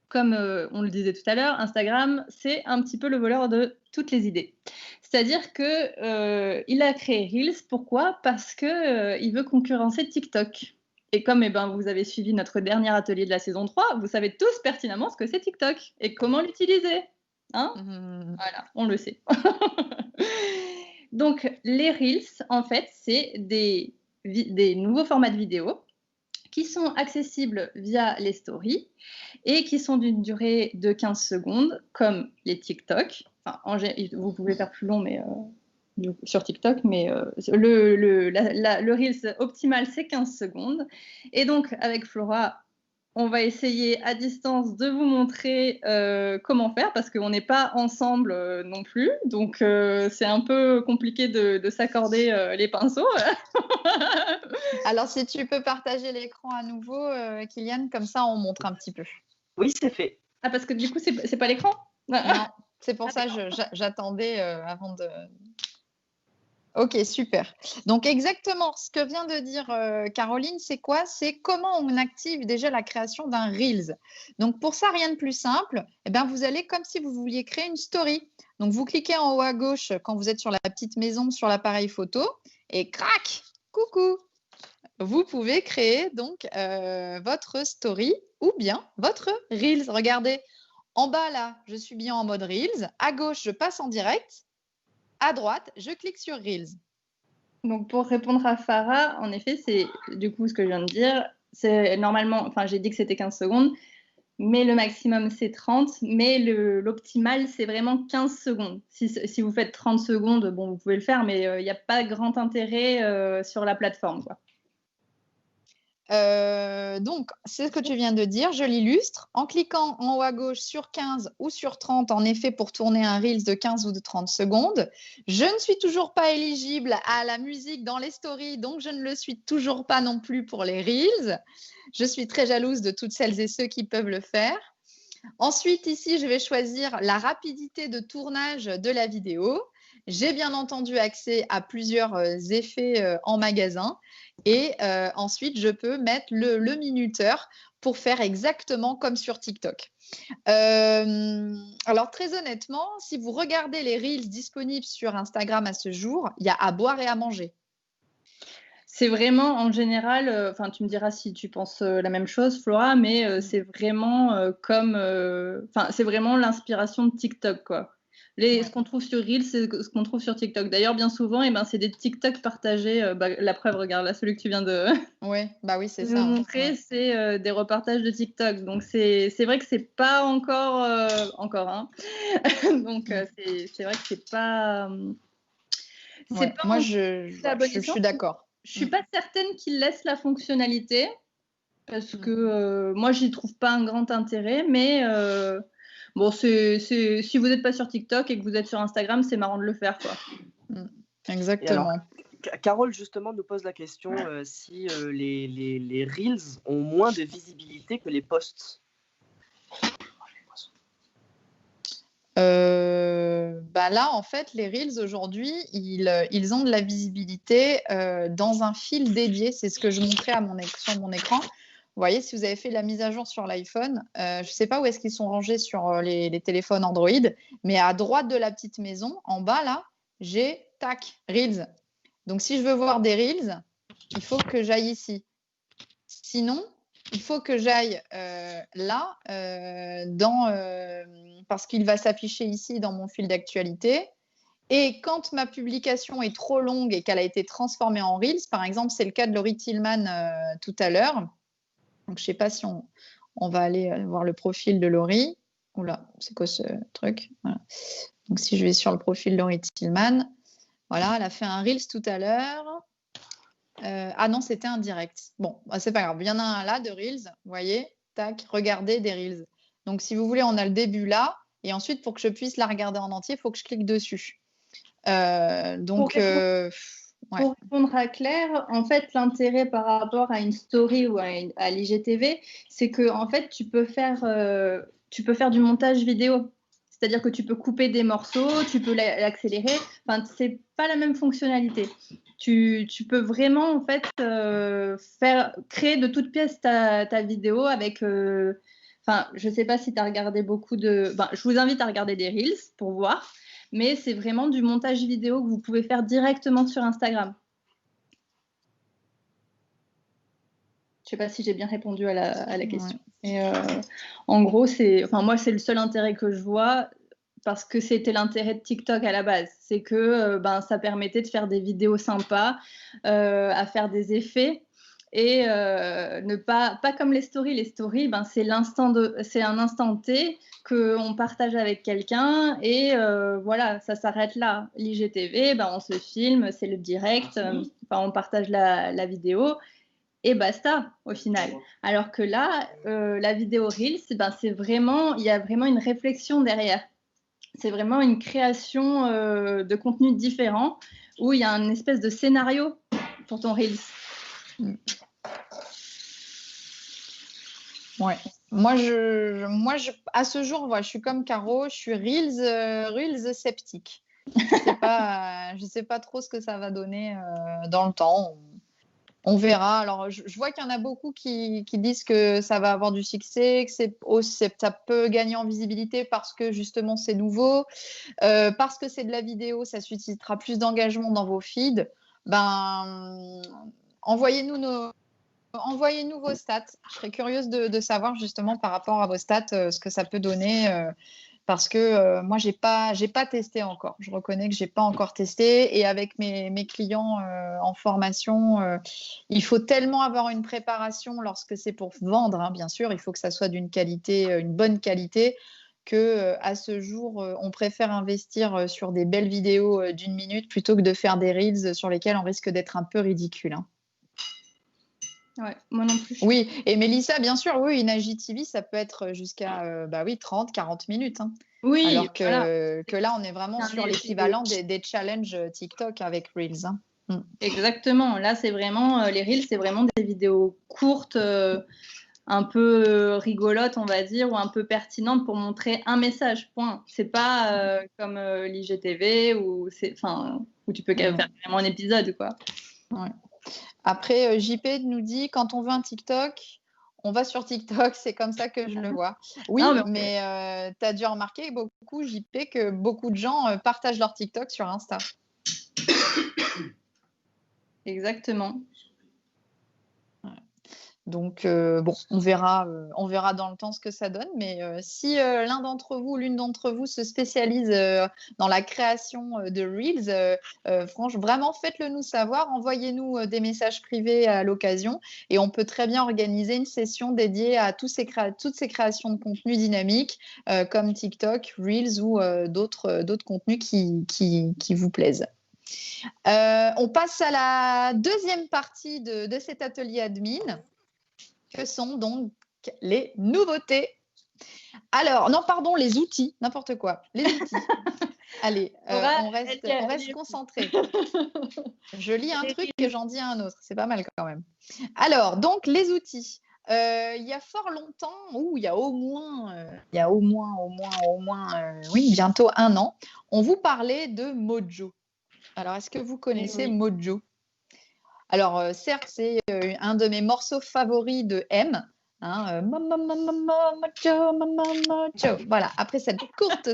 comme on le disait tout à l'heure, Instagram, c'est un petit peu le voleur de toutes les idées. C'est-à-dire qu'il a créé Reels, pourquoi? Parce qu'il veut concurrencer TikTok. Et comme vous avez suivi notre dernier atelier de la saison 3, vous savez tous pertinemment ce que c'est TikTok et comment l'utiliser. Hein? Voilà, on le sait. Donc, les Reels, en fait, c'est des nouveaux formats de vidéos qui sont accessibles via les stories et qui sont d'une durée de 15 secondes, comme les TikTok. Enfin, vous pouvez faire plus long, mais sur TikTok, mais le Reels optimal, c'est 15 secondes. Et donc, avec Flora, on va essayer à distance de vous montrer comment faire, parce qu'on n'est pas ensemble non plus. Donc, c'est un peu compliqué de s'accorder les pinceaux. Alors, si tu peux partager l'écran à nouveau, Kylian, comme ça, on montre un petit peu. Oui, c'est fait. Ah, parce que du coup, c'est pas l'écran? Non, c'est pour ça que j'attendais avant de... Ok, super. Donc exactement, ce que vient de dire Caroline, c'est quoi? C'est comment on active déjà la création d'un Reels. Donc pour ça, rien de plus simple. Eh bien, vous allez comme si vous vouliez créer une story. Donc vous cliquez en haut à gauche quand vous êtes sur la petite maison, sur l'appareil photo, et crac, coucou. Vous pouvez créer donc votre story ou bien votre Reels. Regardez, en bas là, je suis bien en mode Reels. À gauche, je passe en direct. À droite, je clique sur Reels. Donc, pour répondre à Farah, en effet, c'est du coup ce que je viens de dire. C'est normalement, enfin, j'ai dit que c'était 15 secondes, mais le maximum, c'est 30. Mais l'optimal, c'est vraiment 15 secondes. Si vous faites 30 secondes, bon, vous pouvez le faire, mais il n'y a pas grand intérêt sur la plateforme, quoi. Donc, c'est ce que tu viens de dire, je l'illustre. En cliquant en haut à gauche sur 15 ou sur 30, en effet, pour tourner un Reels de 15 ou de 30 secondes. Je ne suis toujours pas éligible à la musique dans les stories, donc je ne le suis toujours pas non plus pour les Reels. Je suis très jalouse de toutes celles et ceux qui peuvent le faire. Ensuite, ici, je vais choisir la rapidité de tournage de la vidéo. J'ai bien entendu accès à plusieurs effets en magasin. Et ensuite, je peux mettre le minuteur pour faire exactement comme sur TikTok. Alors, très honnêtement, si vous regardez les Reels disponibles sur Instagram à ce jour, il y a à boire et à manger. C'est vraiment, en général, enfin, tu me diras si tu penses la même chose, Flora, mais c'est vraiment c'est vraiment l'inspiration de TikTok, quoi. Ce qu'on trouve sur Reels, c'est ce qu'on trouve sur TikTok. D'ailleurs, bien souvent, c'est des TikTok partagés. La preuve, regarde, là, celui que tu viens de oui, c'est nous montrer, c'est des repartages de TikTok. Donc, c'est vrai que c'est pas encore, hein. Donc, c'est vrai que c'est pas... moi, je suis d'accord. Je suis pas certaine qu'ils laissent la fonctionnalité parce que moi, j'y trouve pas un grand intérêt. Mais bon, si vous n'êtes pas sur TikTok et que vous êtes sur Instagram, c'est marrant de le faire, quoi. Exactement. Alors, Carole, justement, nous pose la question si les Reels ont moins de visibilité que les posts. Là, en fait, les Reels aujourd'hui, ils ont de la visibilité dans un fil dédié. C'est ce que je montrais sur mon écran. Vous voyez, si vous avez fait la mise à jour sur l'iPhone, je ne sais pas où est-ce qu'ils sont rangés sur les téléphones Android, mais à droite de la petite maison, en bas, là, j'ai tac, Reels. Donc, si je veux voir des Reels, il faut que j'aille ici. Sinon, il faut que j'aille là, parce qu'il va s'afficher ici dans mon fil d'actualité. Et quand ma publication est trop longue et qu'elle a été transformée en Reels, par exemple, c'est le cas de Laurie Tillman tout à l'heure. Donc, je ne sais pas si on va aller voir le profil de Laurie. Oula, c'est quoi ce truc? Voilà. Donc, si je vais sur le profil de Laurie Tillman, voilà, elle a fait un Reels tout à l'heure. Ah non, c'était un direct. Bon, c'est pas grave. Il y en a un là de Reels. Vous voyez, tac, regardez des Reels. Donc, si vous voulez, on a le début là. Et ensuite, pour que je puisse la regarder en entier, il faut que je clique dessus. Pour répondre à Claire, en fait, l'intérêt par rapport à une story ou à l'IGTV, c'est que en fait, tu peux faire du montage vidéo. C'est-à-dire que tu peux couper des morceaux, tu peux l'accélérer. Enfin, c'est pas la même fonctionnalité. Tu peux vraiment en fait créer de toutes pièces ta vidéo avec. Enfin, je sais pas si tu as regardé beaucoup de. Je vous invite à regarder des reels pour voir. Mais c'est vraiment du montage vidéo que vous pouvez faire directement sur Instagram. Je ne sais pas si j'ai bien répondu à la question. Ouais. Et en gros, moi, c'est le seul intérêt que je vois parce que c'était l'intérêt de TikTok à la base. C'est que ça permettait de faire des vidéos sympas, à faire des effets et ne pas comme les stories. Les stories, ben, c'est un instant T qu'on partage avec quelqu'un et voilà, ça s'arrête là. L'IGTV, ben, on se filme, c'est le direct, on partage la vidéo et basta au final. Alors que là, la vidéo Reels, ben, il y a vraiment une réflexion derrière. C'est vraiment une création de contenu différent où il y a une espèce de scénario pour ton Reels. Ouais. Moi, à ce jour, je suis comme Caro, je suis Reels sceptique. Je sais pas trop ce que ça va donner dans le temps. On verra. Alors, je vois qu'il y en a beaucoup qui disent que ça va avoir du succès, que ça peut gagner en visibilité parce que justement c'est nouveau, parce que c'est de la vidéo, ça suscitera plus d'engagement dans vos feeds. Ben, envoyez-nous vos stats. Je serais curieuse de savoir justement par rapport à vos stats ce que ça peut donner. Parce que moi, j'ai pas testé encore. Je reconnais que j'ai pas encore testé. Et avec mes clients en formation, il faut tellement avoir une préparation lorsque c'est pour vendre, hein, bien sûr. Il faut que ça soit d'une qualité, une bonne qualité. Que à ce jour, on préfère investir sur des belles vidéos d'1 minute plutôt que de faire des reels sur lesquels on risque d'être un peu ridicule. Hein. Ouais, moi non plus. Oui, et Mélissa, bien sûr, oui, une IGTV, ça peut être jusqu'à 30, 40 minutes. Hein. Oui, alors voilà. que là, on est vraiment sur l'équivalent des challenges TikTok avec Reels. Hein. Exactement. Là, c'est vraiment les Reels, c'est vraiment des vidéos courtes, un peu rigolotes, on va dire, ou un peu pertinentes pour montrer un message. Point. C'est pas comme l'IGTV où tu peux faire vraiment un épisode, quoi. Ouais. Après, JP nous dit quand on veut un TikTok, on va sur TikTok, c'est comme ça que je le vois. Oui, mais tu as dû remarquer beaucoup, JP, que beaucoup de gens partagent leur TikTok sur Insta. Exactement. Donc, on verra dans le temps ce que ça donne. Mais si l'un d'entre vous, l'une d'entre vous se spécialise dans la création de Reels, franchement, vraiment, faites-le nous savoir. Envoyez-nous des messages privés à l'occasion. Et on peut très bien organiser une session dédiée à toutes ces créations de contenu dynamiques, comme TikTok, Reels ou d'autres contenus qui vous plaisent. On passe à la deuxième partie de cet atelier admin. Que sont donc les nouveautés? Alors, non, pardon, les outils, n'importe quoi. Les outils. Allez, on reste concentré. Je lis un truc et j'en dis un autre. C'est pas mal quand même. Alors, donc, les outils. Il y a fort longtemps, il y a au moins, bientôt 1 an, on vous parlait de Mojo. Alors, est-ce que vous connaissez Mojo? Alors, certes, c'est un de mes morceaux favoris de M. Hein, Mojo. Voilà, après cette courte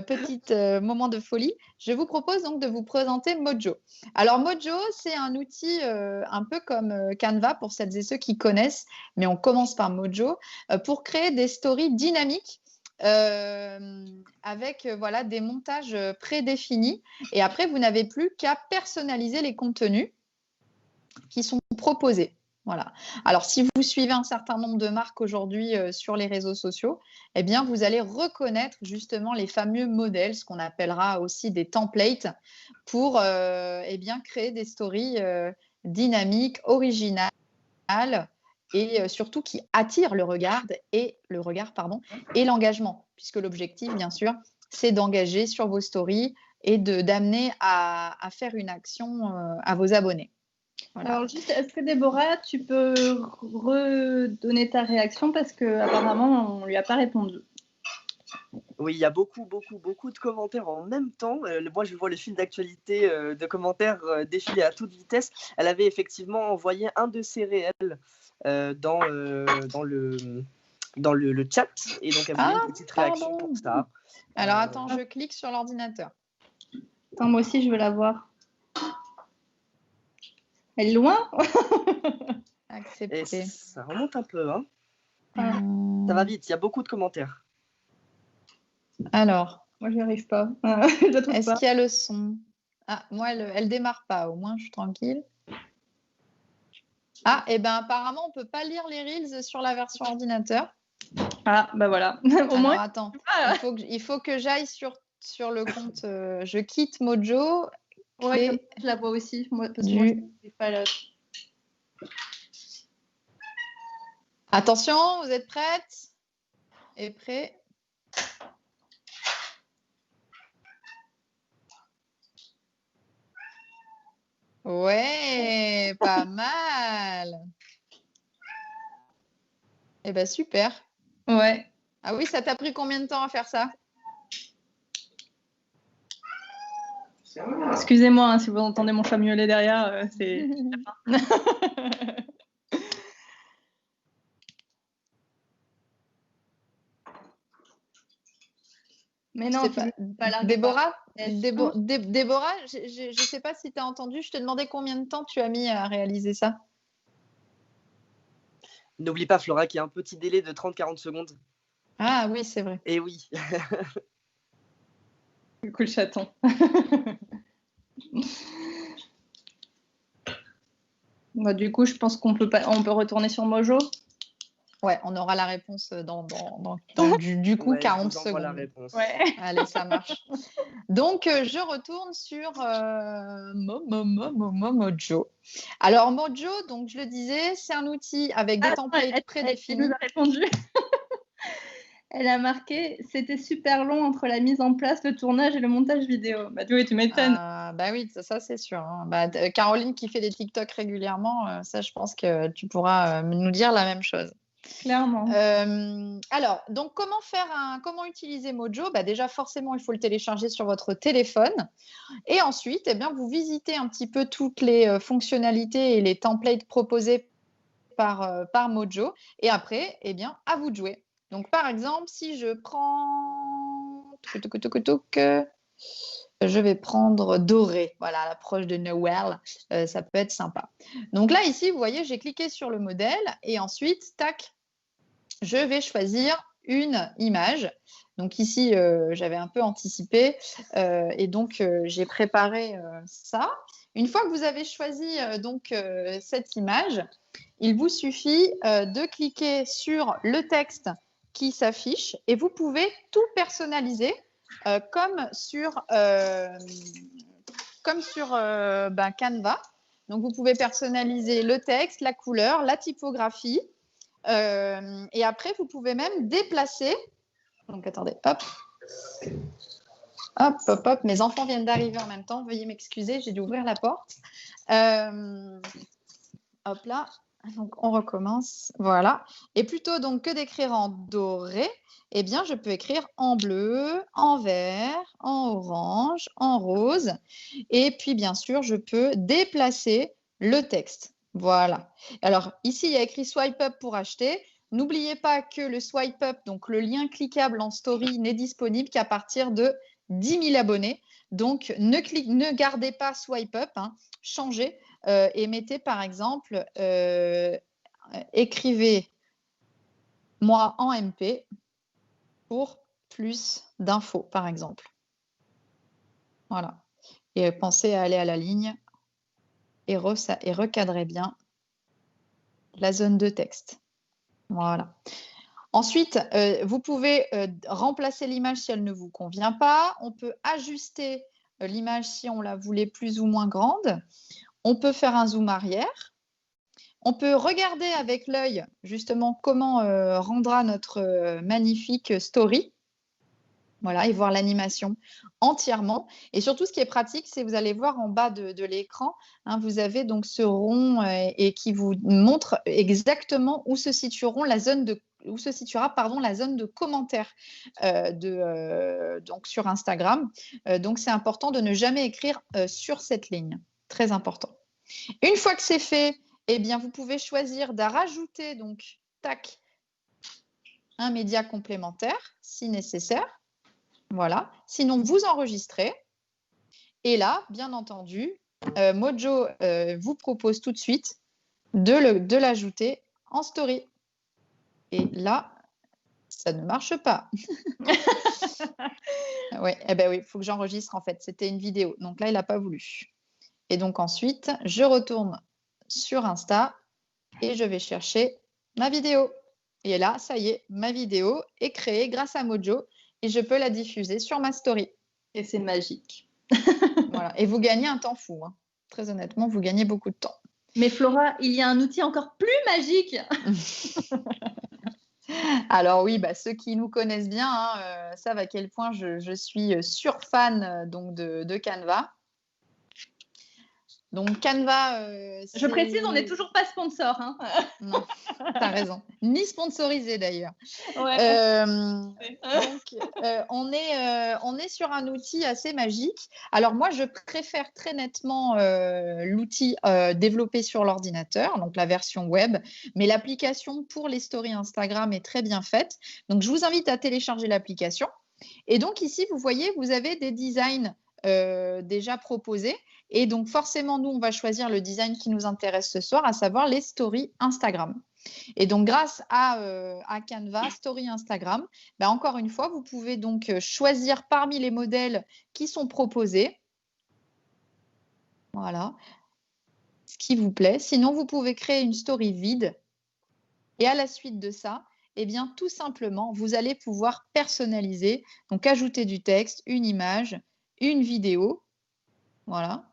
petite moment de folie, je vous propose donc de vous présenter Mojo. Alors, Mojo, c'est un outil un peu comme Canva pour celles et ceux qui connaissent, mais on commence par Mojo, pour créer des stories dynamiques avec des montages prédéfinis. Et après, vous n'avez plus qu'à personnaliser les contenus qui sont proposés. Voilà. Alors, si vous suivez un certain nombre de marques aujourd'hui sur les réseaux sociaux, eh bien, vous allez reconnaître justement les fameux modèles, ce qu'on appellera aussi des templates, pour créer des stories dynamiques, originales et surtout qui attirent le regard et l'engagement, puisque l'objectif, bien sûr, c'est d'engager sur vos stories et d'amener à faire une action à vos abonnés. Voilà. Alors juste, est-ce que Déborah, tu peux redonner ta réaction parce qu'apparemment, on ne lui a pas répondu. Oui, il y a beaucoup de commentaires en même temps. Moi, je vois le fil d'actualité de commentaires défiler à toute vitesse. Elle avait effectivement envoyé un de ses réels dans le chat. Et donc, elle voulait une petite réaction pour ça. Alors, attends, je clique sur l'ordinateur. Attends, moi aussi, je veux la voir. Elle est loin. Accepté. Et ça remonte un peu. Hein. Ça va vite, il y a beaucoup de commentaires. Alors, moi, je n'y arrive pas. Est-ce qu'il y a le son? Ah, moi, elle démarre pas. Au moins, je suis tranquille. Ah, et ben apparemment, on peut pas lire les Reels sur la version ordinateur. Ah, bah voilà. Au Alors, moins, attends, ah, il faut que j'aille sur le compte. Je quitte Mojo. ouais, comme Clé ça, je la vois aussi. Moi, parce que moi, je sais pas la... Attention, vous êtes prêtes et prêts? Ouais, pas mal. Eh ben super. Ouais. Ah oui, ça t'a pris combien de temps à faire ça? Excusez-moi hein, si vous entendez mon chat miauler derrière, c'est la fin. Mais non, C'est pas... pas largué Déborah, par- Déborah, je ne sais pas si tu as entendu, je te demandais combien de temps tu as mis à réaliser ça. N'oublie pas, Flora, qu'il y a un petit délai de 30-40 secondes. Ah oui, c'est vrai. Et oui. Coucou le chaton. Bah, du coup, je pense qu'on peut retourner sur Mojo. Ouais, on aura la réponse dans du coup Ouais, 40 je vous envoie la secondes. réponse. Ouais. Allez, ça marche. Donc, je retourne sur Mojo. Alors, Mojo, donc je le disais, c'est un outil avec des templates prédéfinis. Elle nous a répondu. Elle a marqué « C'était super long entre la mise en place, le tournage et le montage vidéo ». Bah tu m'étonnes. Bah oui, ça c'est sûr. Hein. Bah, Caroline qui fait des TikTok régulièrement, ça je pense que tu pourras nous dire la même chose. Clairement. Alors, donc comment utiliser Mojo? Bah, déjà, forcément, il faut le télécharger sur votre téléphone. Et ensuite, eh bien, vous visitez un petit peu toutes les fonctionnalités et les templates proposés par Mojo. Et après, eh bien, à vous de jouer. Donc, par exemple, si je prends... Je vais prendre doré, voilà, à l'approche de Noël, ça peut être sympa. Donc là, ici, vous voyez, j'ai cliqué sur le modèle et ensuite, tac, je vais choisir une image. Donc ici, j'avais un peu anticipé et donc j'ai préparé ça. Une fois que vous avez choisi cette image, il vous suffit de cliquer sur le texte qui s'affiche et vous pouvez tout personnaliser comme sur Canva. Donc vous pouvez personnaliser le texte, la couleur, la typographie. Et après, vous pouvez même déplacer. Donc, attendez, hop. Hop, hop, hop. Mes enfants viennent d'arriver en même temps. Veuillez m'excuser, j'ai dû ouvrir la porte. Hop là. Donc, on recommence. Voilà. Et plutôt donc que d'écrire en doré, eh bien, je peux écrire en bleu, en vert, en orange, en rose. Et puis, bien sûr, je peux déplacer le texte. Voilà. Alors, ici, il y a écrit swipe up pour acheter. N'oubliez pas que le swipe up, donc le lien cliquable en story, n'est disponible qu'à partir de 10 000 abonnés. Donc, ne gardez pas swipe up, hein, changez et mettez par exemple, écrivez-moi en MP pour plus d'infos, par exemple. Voilà. Et pensez à aller à la ligne et recadrez bien la zone de texte. Voilà. Ensuite, vous pouvez remplacer l'image si elle ne vous convient pas. On peut ajuster l'image si on la voulait plus ou moins grande. On peut faire un zoom arrière. On peut regarder avec l'œil justement comment rendra notre magnifique story. Voilà, et voir l'animation entièrement. Et surtout, ce qui est pratique, c'est que vous allez voir en bas de l'écran, hein, vous avez donc ce rond et qui vous montre exactement où se situera la zone de commentaires donc sur Instagram. Donc, c'est important de ne jamais écrire sur cette ligne. Très important. Une fois que c'est fait, eh bien, vous pouvez choisir de rajouter donc, tac, un média complémentaire si nécessaire. Voilà. Sinon, vous enregistrez. Et là, bien entendu, Mojo vous propose tout de suite de l'ajouter en story. Et là, ça ne marche pas. Ouais, eh ben oui, il faut que j'enregistre en fait. C'était une vidéo. Donc là, il n'a pas voulu. Et donc ensuite, je retourne sur Insta et je vais chercher ma vidéo. Et là, ça y est, ma vidéo est créée grâce à Mojo et je peux la diffuser sur ma story. Et c'est magique. Voilà. Et vous gagnez un temps fou. Hein. Très honnêtement, vous gagnez beaucoup de temps. Mais Flora, il y a un outil encore plus magique. Alors oui, ceux qui nous connaissent bien savent à quel point je suis sur-fan de Canva. Donc Canva, je précise, on n'est toujours pas sponsor. Hein. Non, tu as raison. Ni sponsorisé d'ailleurs. Ouais. Donc, on est sur un outil assez magique. Alors moi, je préfère très nettement l'outil développé sur l'ordinateur, donc la version web, mais l'application pour les stories Instagram est très bien faite. Donc, je vous invite à télécharger l'application. Et donc ici, vous voyez, vous avez des designs déjà proposés. Et donc, forcément, nous, on va choisir le design qui nous intéresse ce soir, à savoir les stories Instagram. Et donc, grâce à Canva, Story Instagram, encore une fois, vous pouvez donc choisir parmi les modèles qui sont proposés. Voilà. Ce qui vous plaît. Sinon, vous pouvez créer une story vide. Et à la suite de ça, eh bien, tout simplement, vous allez pouvoir personnaliser, donc ajouter du texte, une image, une vidéo. Voilà.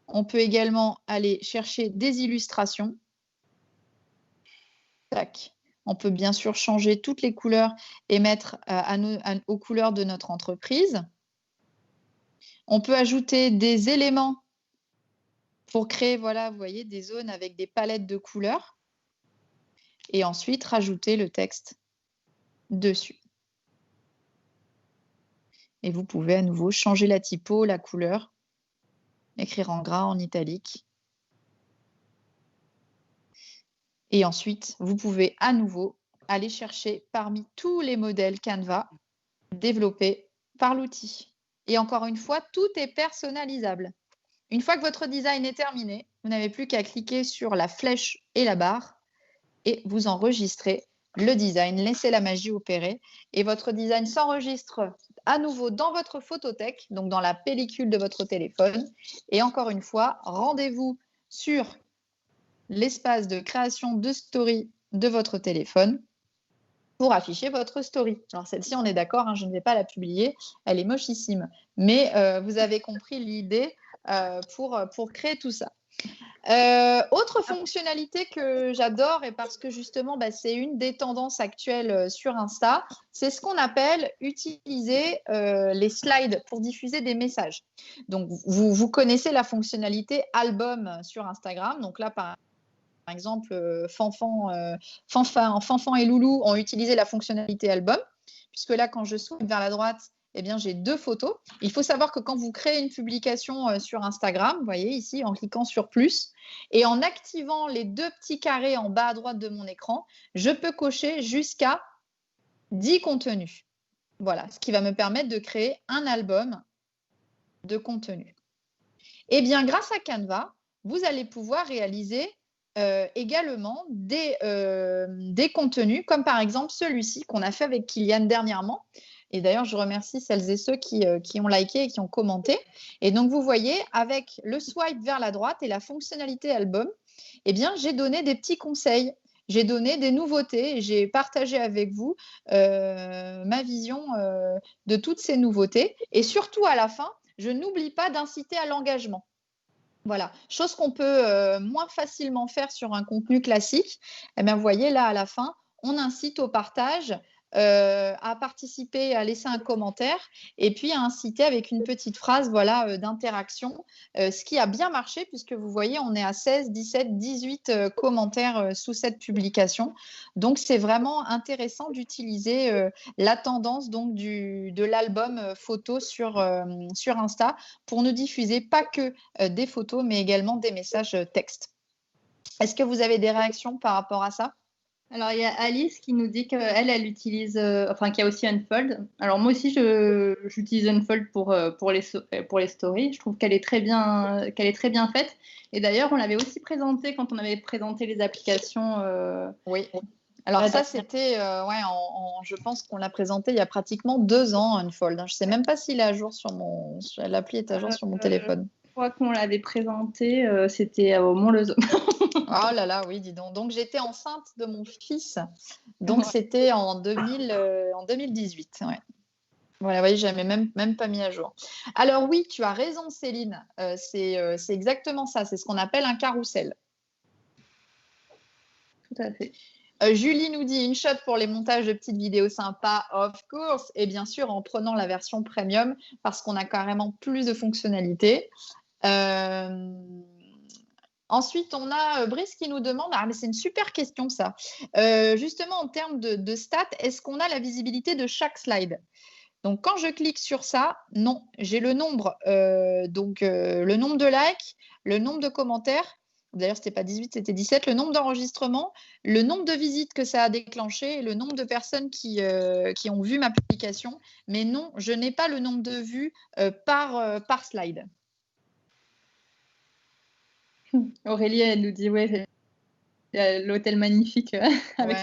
On peut également aller chercher des illustrations. Tac. On peut bien sûr changer toutes les couleurs et mettre aux couleurs de notre entreprise. On peut ajouter des éléments pour créer, voilà, vous voyez, des zones avec des palettes de couleurs. Et ensuite, rajouter le texte dessus. Et vous pouvez à nouveau changer la typo, la couleur, écrire en gras, en italique. Et ensuite, vous pouvez à nouveau aller chercher parmi tous les modèles Canva développés par l'outil. Et encore une fois, tout est personnalisable. Une fois que votre design est terminé, vous n'avez plus qu'à cliquer sur la flèche et la barre et vous enregistrez le design. Laissez la magie opérer et votre design s'enregistre à nouveau dans votre photothèque, donc dans la pellicule de votre téléphone. Et encore une fois, rendez-vous sur l'espace de création de story de votre téléphone pour afficher votre story. Alors celle-ci, on est d'accord, je ne vais pas la publier, elle est mochissime. Mais vous avez compris l'idée pour créer tout ça. Autre fonctionnalité que j'adore et parce que justement c'est une des tendances actuelles sur Insta, c'est ce qu'on appelle utiliser les slides pour diffuser des messages. Donc vous connaissez la fonctionnalité album sur Instagram. Donc là par exemple Fanfan et Loulou ont utilisé la fonctionnalité album puisque là quand je swipe vers la droite, eh bien, j'ai 2 photos. Il faut savoir que quand vous créez une publication sur Instagram, vous voyez ici, en cliquant sur plus, et en activant les 2 petits carrés en bas à droite de mon écran, je peux cocher jusqu'à 10 contenus. Voilà, ce qui va me permettre de créer un album de contenu. Eh bien, grâce à Canva, vous allez pouvoir réaliser également des contenus, comme par exemple celui-ci qu'on a fait avec Kylian dernièrement. Et d'ailleurs, je remercie celles et ceux qui ont liké et qui ont commenté. Et donc, vous voyez, avec le swipe vers la droite et la fonctionnalité album, eh bien, j'ai donné des petits conseils. J'ai donné des nouveautés. J'ai partagé avec vous ma vision de toutes ces nouveautés. Et surtout, à la fin, je n'oublie pas d'inciter à l'engagement. Voilà, chose qu'on peut moins facilement faire sur un contenu classique. Eh bien, vous voyez, là, à la fin, on incite au partage, à participer, à laisser un commentaire et puis à inciter avec une petite phrase d'interaction, ce qui a bien marché puisque vous voyez, on est à 16, 17, 18 commentaires sous cette publication. Donc, c'est vraiment intéressant d'utiliser la tendance donc, de l'album photo sur Insta pour ne diffuser pas que des photos, mais également des messages textes. Est-ce que vous avez des réactions par rapport à ça ? Alors, il y a Alice qui nous dit qu'elle utilise, qu'il y a aussi Unfold. Alors, moi aussi, j'utilise Unfold pour les stories. Je trouve qu'elle est très bien faite. Et d'ailleurs, on l'avait aussi présenté quand on avait présenté les applications. Oui. Alors ça, c'était, je pense qu'on l'a présenté il y a pratiquement 2 ans, Unfold. Je ne sais même pas s'il est à jour l'appli est à jour sur mon téléphone. Je crois qu'on l'avait présenté, c'était au Mont-Lezot. Oh là là, oui, dis donc. Donc, j'étais enceinte de mon fils. Donc, c'était en 2018. Ouais. Voilà, oui, j'avais même pas mis à jour. Alors oui, tu as raison, Céline. C'est exactement ça. C'est ce qu'on appelle un carrousel. Tout à fait. Julie nous dit une shot pour les montages de petites vidéos sympas, of course, et bien sûr en prenant la version premium parce qu'on a carrément plus de fonctionnalités. Ensuite, on a Brice qui nous demande, mais c'est une super question ça, justement en termes de stats, est-ce qu'on a la visibilité de chaque slide? Donc, quand je clique sur ça, non, j'ai le nombre, le nombre de likes, le nombre de commentaires. D'ailleurs, ce n'était pas 18, c'était 17. Le nombre d'enregistrements, le nombre de visites que ça a déclenché et le nombre de personnes qui ont vu ma publication. Mais non, je n'ai pas le nombre de vues par slide. Aurélie, elle nous dit, ouais, l'hôtel magnifique. Avec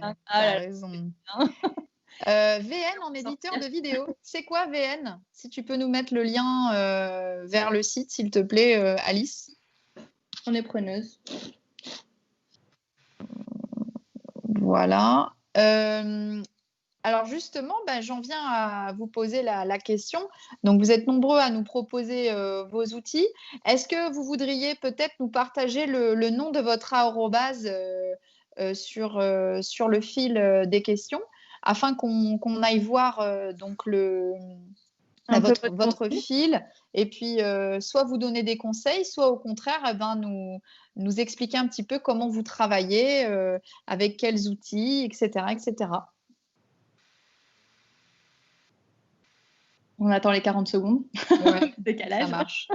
t'as raison. VN en éditeur de vidéo. C'est quoi VN? Si tu peux nous mettre le lien vers le site, s'il te plaît, Alice. On est preneuse. Voilà. Alors justement, j'en viens à vous poser la question. Donc vous êtes nombreux à nous proposer vos outils. Est-ce que vous voudriez peut-être nous partager le nom de votre arrobase sur le fil des questions afin qu'on aille voir donc votre fil et puis soit vous donner des conseils, soit au contraire nous expliquer un petit peu comment vous travaillez, avec quels outils, etc., etc. On attend les 40 secondes. Ouais, décalage. Ça marche.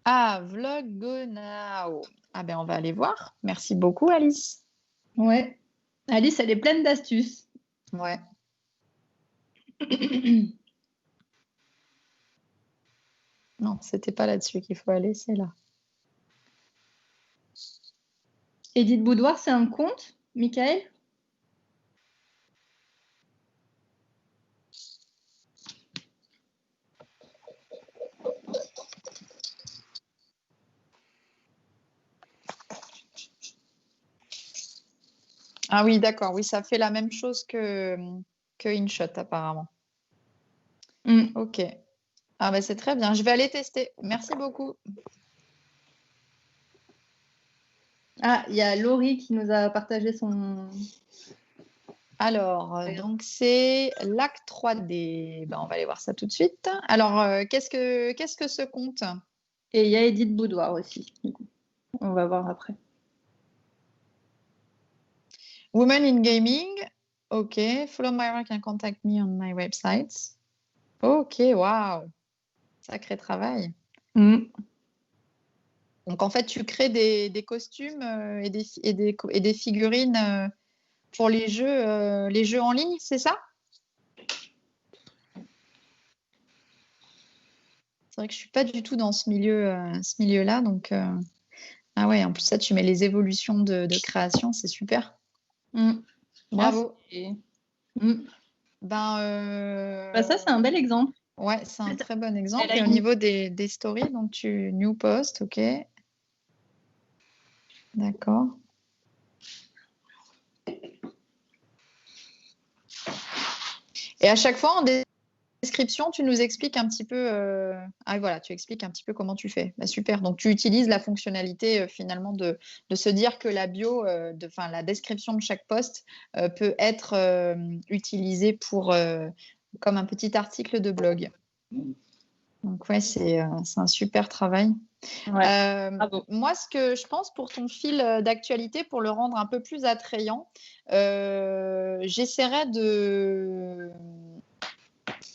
Ah, Vlog Go Now. Ah on va aller voir. Merci beaucoup, Alice. Ouais. Alice, elle est pleine d'astuces. Ouais. Non, c'était pas là-dessus qu'il faut aller, c'est là. Edith Boudoir, c'est un compte, Michael? Ah oui, d'accord. Oui, ça fait la même chose que InShot, apparemment. Ok. Ah c'est très bien. Je vais aller tester. Merci beaucoup. Ah, il y a Laurie qui nous a partagé son... Alors, donc c'est LAC 3D. On va aller voir ça tout de suite. Alors, qu'est-ce que ce compte? Et il y a Edith Boudoir aussi. Du coup. On va voir après. Women in Gaming. Ok. Follow my work and contact me on my website. Ok, waouh. Sacré travail. Donc, en fait, tu crées des costumes et des figurines pour les jeux en ligne, c'est ça? C'est vrai que je suis pas du tout dans ce milieu-là, donc ah ouais, en plus ça, tu mets les évolutions de création, c'est super. Bravo. Ça, c'est un bel exemple. Ouais, c'est un très bon exemple. Et au niveau des stories, donc new post, ok. D'accord. Et à chaque fois, en description, tu nous expliques un petit peu. Voilà, tu expliques un petit peu comment tu fais. Super. Donc, tu utilises la fonctionnalité finalement de se dire que la bio, la description de chaque post peut être utilisée comme un petit article de blog. Donc, ouais, c'est un super travail. Ouais, moi, ce que je pense pour ton fil d'actualité, pour le rendre un peu plus attrayant, j'essaierais de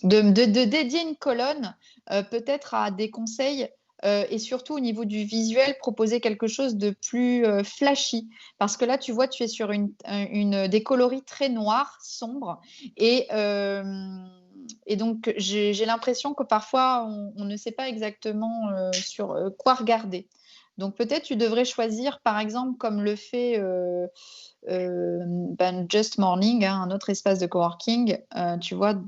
dédier une colonne peut-être à des conseils et surtout au niveau du visuel, proposer quelque chose de plus flashy. Parce que là, tu vois, tu es sur des coloris très noirs, sombres. Et donc, j'ai l'impression que parfois, on ne sait pas exactement sur quoi regarder. Donc, peut-être tu devrais choisir, par exemple, comme le fait Just Morning, un autre espace de coworking, tu vois,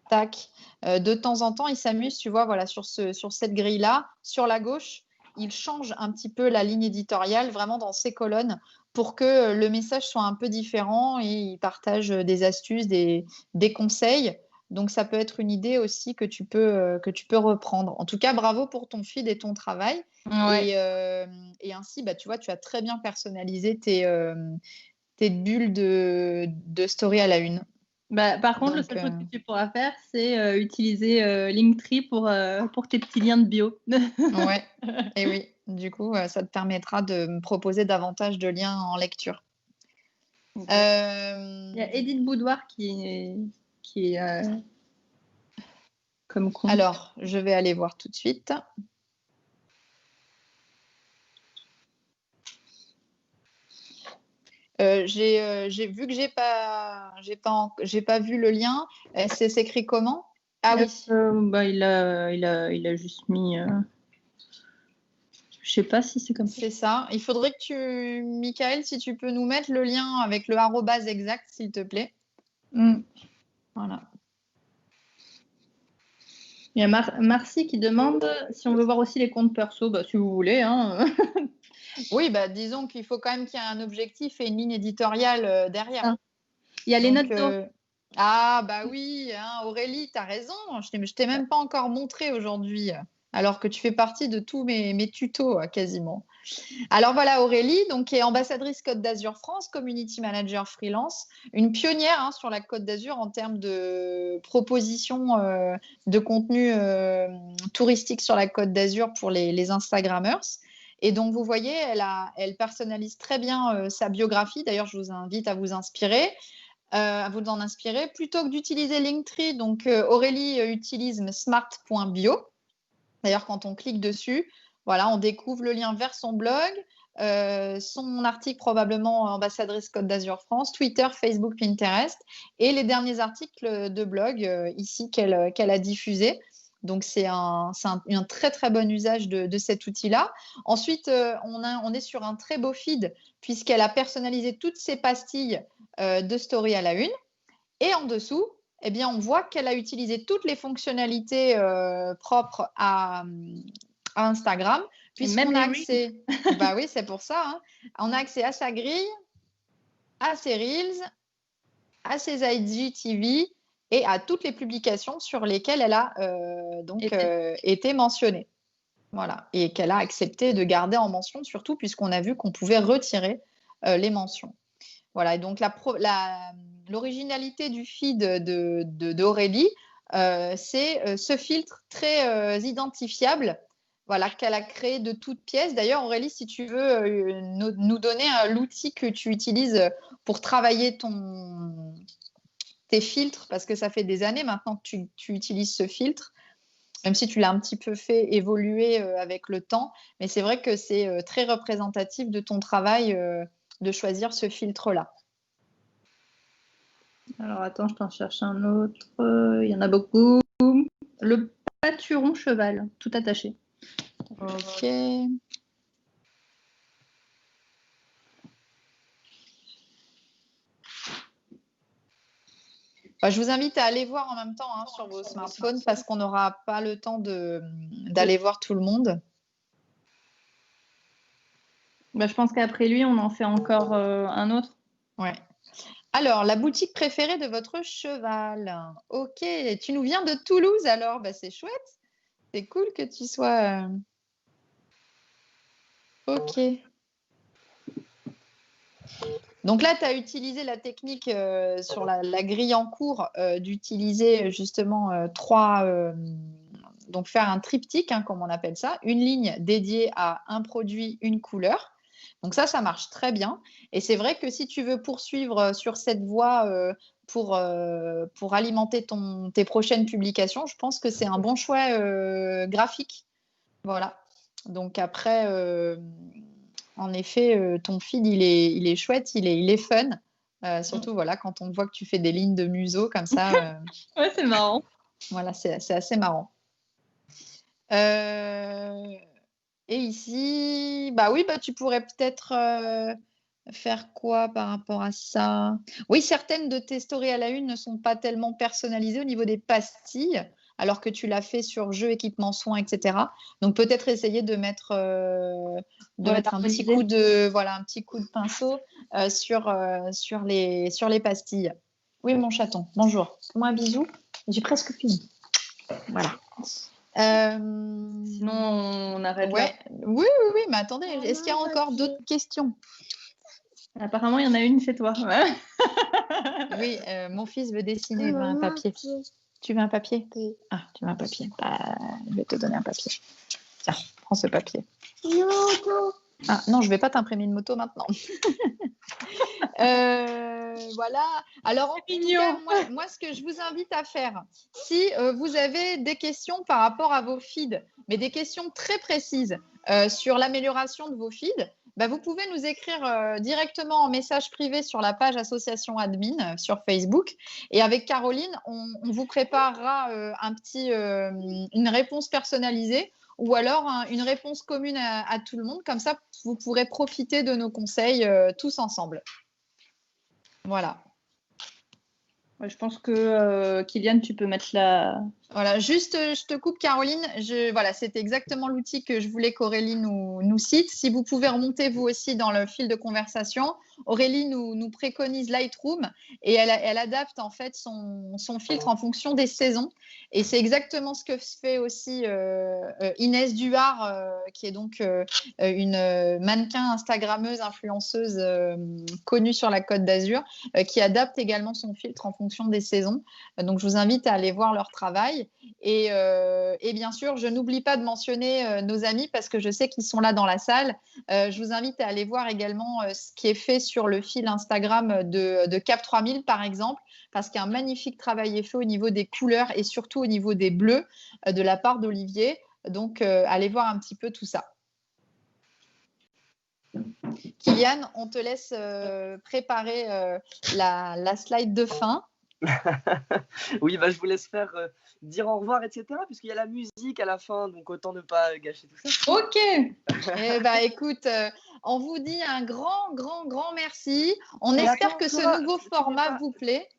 Tac. De temps en temps, il s'amuse, tu vois, voilà, sur cette grille-là, sur la gauche, il change un petit peu la ligne éditoriale, vraiment dans ces colonnes, pour que le message soit un peu différent et il partage des astuces, des conseils. Donc, ça peut être une idée aussi que tu peux reprendre. En tout cas, bravo pour ton feed et ton travail. Ouais. Et ainsi, bah, tu vois, tu as très bien personnalisé tes bulles de story à la une. Bah, par contre, le Donc, seul truc que tu pourras faire, c'est utiliser Linktree pour tes petits liens de bio. ouais, et oui, du coup, ça te permettra de me proposer davantage de liens en lecture. Il y a Edith Boudoir qui est comme compte. Alors, je vais aller voir tout de suite. J'ai vu que j'ai pas vu le lien. C'est s'écrit comment? Ah oui. Bah, il a juste mis. Je sais pas si c'est comme ça. C'est ça. Il faudrait que Michael, si tu peux nous mettre le lien avec le arrobase exact, s'il te plaît. Voilà. Il y a Marcy qui demande si on veut voir aussi les comptes perso. Bah, si vous voulez. Hein. Oui, bah, disons qu'il faut quand même qu'il y ait un objectif et une ligne éditoriale derrière. Ah. Il y a les Donc, notes. ah, bah oui, hein, Aurélie, tu as raison. Je t'ai même pas encore montré aujourd'hui, alors que tu fais partie de tous mes tutos quasiment. Alors voilà, Aurélie, donc, qui est ambassadrice Côte d'Azur France, community manager freelance, une pionnière hein, sur la Côte d'Azur en termes de propositions de contenu touristique sur la Côte d'Azur pour les Instagrammeurs. Et donc, vous voyez, elle personnalise très bien sa biographie. D'ailleurs, je vous invite à vous inspirer. À vous en inspirer. Plutôt que d'utiliser Linktree, donc Aurélie utilise smart.bio. D'ailleurs, quand on clique dessus, voilà, on découvre le lien vers son blog, son article probablement ambassadrice Côte d'Azur France, Twitter, Facebook, Pinterest, et les derniers articles de blog ici qu'elle a diffusés. Donc, c'est un très, très bon usage de cet outil-là. Ensuite, on est sur un très beau feed puisqu'elle a personnalisé toutes ses pastilles de story à la une. Et en dessous, eh bien, on voit qu'elle a utilisé toutes les fonctionnalités propres à Instagram, puisqu'on a accès. Bah oui, c'est pour ça. Hein. On a accès à sa grille, à ses reels, à ses IGTV et à toutes les publications sur lesquelles elle a été mentionnée. Voilà. Et qu'elle a accepté de garder en mention, surtout puisqu'on a vu qu'on pouvait retirer les mentions. Voilà, et donc l'originalité du feed d'Aurélie, c'est ce filtre très identifiable voilà, qu'elle a créé de toutes pièces. D'ailleurs, Aurélie, si tu veux nous donner l'outil que tu utilises pour travailler tes filtres, parce que ça fait des années maintenant que tu utilises ce filtre, même si tu l'as un petit peu fait évoluer avec le temps, mais c'est vrai que c'est très représentatif de ton travail de choisir ce filtre-là. Alors attends, je t'en cherche un autre. Il y en a beaucoup. Le pâturon cheval, tout attaché. Ok. Bah, je vous invite à aller voir en même temps hein, sur vos smartphones parce qu'on n'aura pas le temps d'aller voir tout le monde. Bah, je pense qu'après lui, on en fait encore un autre. Ouais. Alors, la boutique préférée de votre cheval. Ok, tu nous viens de Toulouse alors, bah, c'est chouette. C'est cool que tu sois. Ok. Donc là, tu as utilisé la technique sur la grille en cours d'utiliser justement donc faire un triptyque, hein, comme on appelle ça, une ligne dédiée à un produit, une couleur. Donc ça marche très bien. Et c'est vrai que si tu veux poursuivre sur cette voie pour alimenter tes prochaines publications, je pense que c'est un bon choix graphique. Voilà. Donc après, en effet, ton feed, il est chouette, il est fun. Surtout, voilà, quand on voit que tu fais des lignes de museau comme ça. Ouais, c'est marrant. Voilà, c'est assez marrant. Et ici, bah oui, bah tu pourrais peut-être faire quoi par rapport à ça? Oui, certaines de tes stories à la une ne sont pas tellement personnalisées au niveau des pastilles, alors que tu l'as fait sur jeux, équipements, soins, etc. Donc peut-être essayer de mettre, Ouais, un petit d'harmoniser. coup de, voilà, un petit coup de pinceau sur les pastilles. Oui, mon chaton, bonjour. Fais-moi un bisou. J'ai presque fini. Voilà. Sinon, on arrête là. Ouais, oui, mais attendez, est-ce qu'il y a encore d'autres questions? Apparemment, il y en a une chez toi. Ouais. Oui, mon fils veut dessiner, il veut un papier. Tu veux un papier? Oui. Ah, tu veux un papier. Bah, je vais te donner un papier. Tiens, prends ce papier. Ah non, je ne vais pas t'imprimer une moto maintenant. Voilà. Alors, en tout cas, moi, ce que je vous invite à faire, si vous avez des questions par rapport à vos feeds, mais des questions très précises sur l'amélioration de vos feeds, bah, vous pouvez nous écrire directement en message privé sur la page Association Admin sur Facebook. Et avec Caroline, on vous préparera une réponse personnalisée ou alors une réponse commune à tout le monde. Comme ça, vous pourrez profiter de nos conseils tous ensemble. Voilà. Ouais, je pense que Kylian, tu peux mettre la. Voilà, juste, je te coupe, Caroline. Voilà, c'était exactement l'outil que je voulais qu'Aurélie nous cite. Si vous pouvez remonter vous aussi dans le fil de conversation, Aurélie nous préconise Lightroom et elle adapte en fait son filtre en fonction des saisons. Et c'est exactement ce que fait aussi Inès Duhard, qui est donc une mannequin instagrammeuse, influenceuse connue sur la Côte d'Azur, qui adapte également son filtre en fonction des saisons. Donc, je vous invite à aller voir leur travail. Et bien sûr, je n'oublie pas de mentionner nos amis parce que je sais qu'ils sont là dans la salle. Je vous invite à aller voir également ce qui est fait sur le fil Instagram de Cap 3000, par exemple, parce qu'un magnifique travail est fait au niveau des couleurs et surtout au niveau des bleus de la part d'Olivier. Donc, allez voir un petit peu tout ça. Kylian, on te laisse préparer la slide de fin. Oui, bah, je vous laisse faire dire au revoir, etc. Puisqu'il y a la musique à la fin, donc autant ne pas gâcher tout ça. Ok. Eh ben, écoute, on vous dit un grand merci. On espère que Flora, ce nouveau format vous plaît.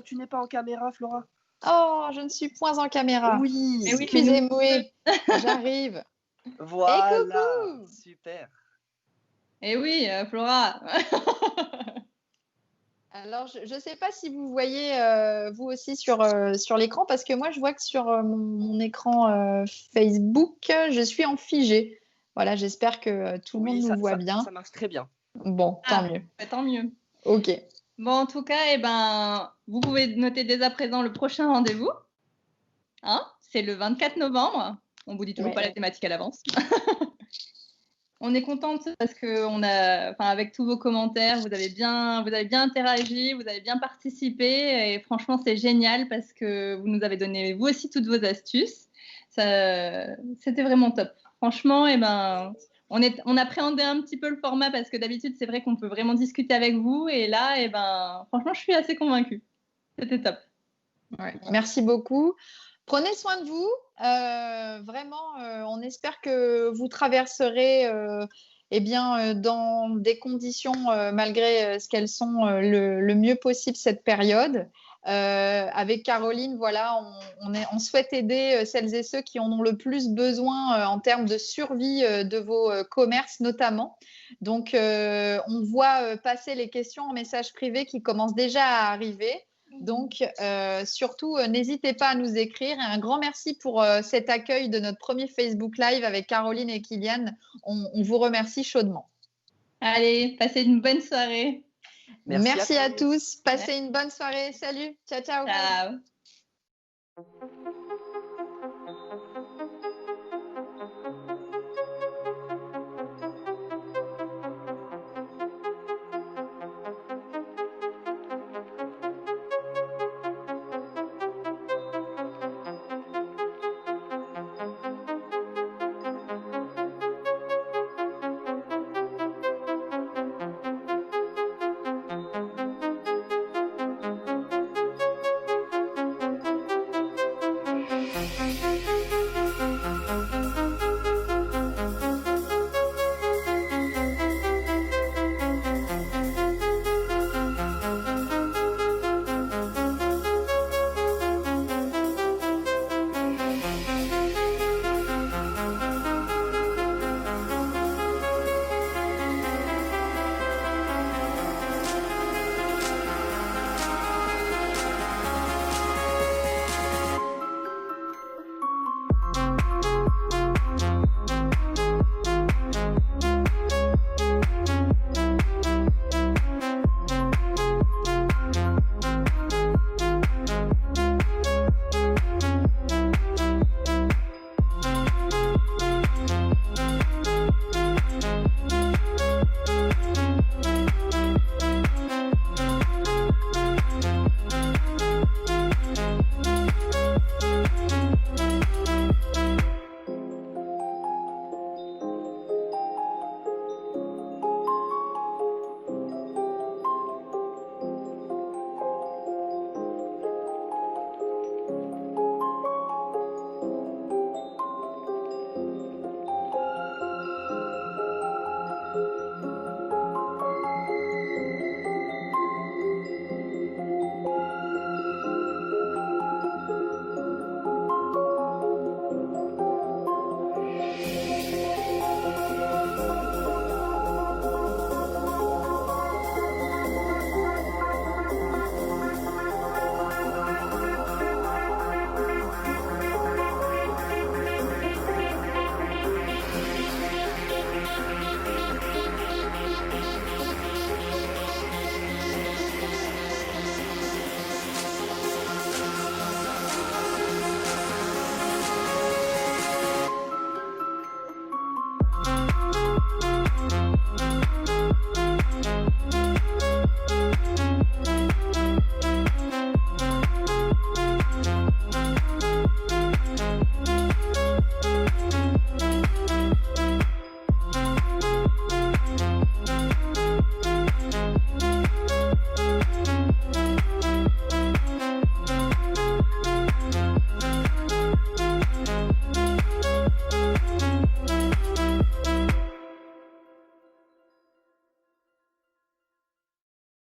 Tu n'es pas en caméra, Flora? Oh, je ne suis point en caméra. Oui. Mais oui, Excusez-moi, j'arrive. Voilà, Et coucou. super. Eh oui, Flora. Alors, je ne sais pas si vous voyez vous aussi sur l'écran, parce que moi, je vois que sur mon écran Facebook, je suis en figé. Voilà, j'espère que tout le monde nous voit bien. Ça marche très bien. Bon, tant mieux. Bah, tant mieux. Ok. Bon, en tout cas, eh ben, vous pouvez noter dès à présent le prochain rendez-vous. Hein, c'est le 24 novembre. On vous dit toujours pas la thématique à l'avance. On est contente parce que avec tous vos commentaires, vous avez bien interagi, vous avez bien participé et franchement c'est génial parce que vous nous avez donné vous aussi toutes vos astuces. C'était vraiment top. Franchement, on appréhendait un petit peu le format parce que d'habitude c'est vrai qu'on peut vraiment discuter avec vous et là, franchement je suis assez convaincue. C'était top. Ouais. Merci beaucoup. Prenez soin de vous. Vraiment, on espère que vous traverserez dans des conditions, malgré ce qu'elles sont, le mieux possible cette période. Avec Caroline, voilà, on souhaite aider celles et ceux qui en ont le plus besoin en termes de survie de vos commerces notamment. Donc, on voit passer les questions en message privé qui commencent déjà à arriver. Donc, surtout, n'hésitez pas à nous écrire. Et un grand merci pour cet accueil de notre premier Facebook Live avec Caroline et Kylian. On vous remercie chaudement. Allez, passez une bonne soirée. Merci à tous. Passez une bonne soirée. Salut. Ciao, ciao. Ciao.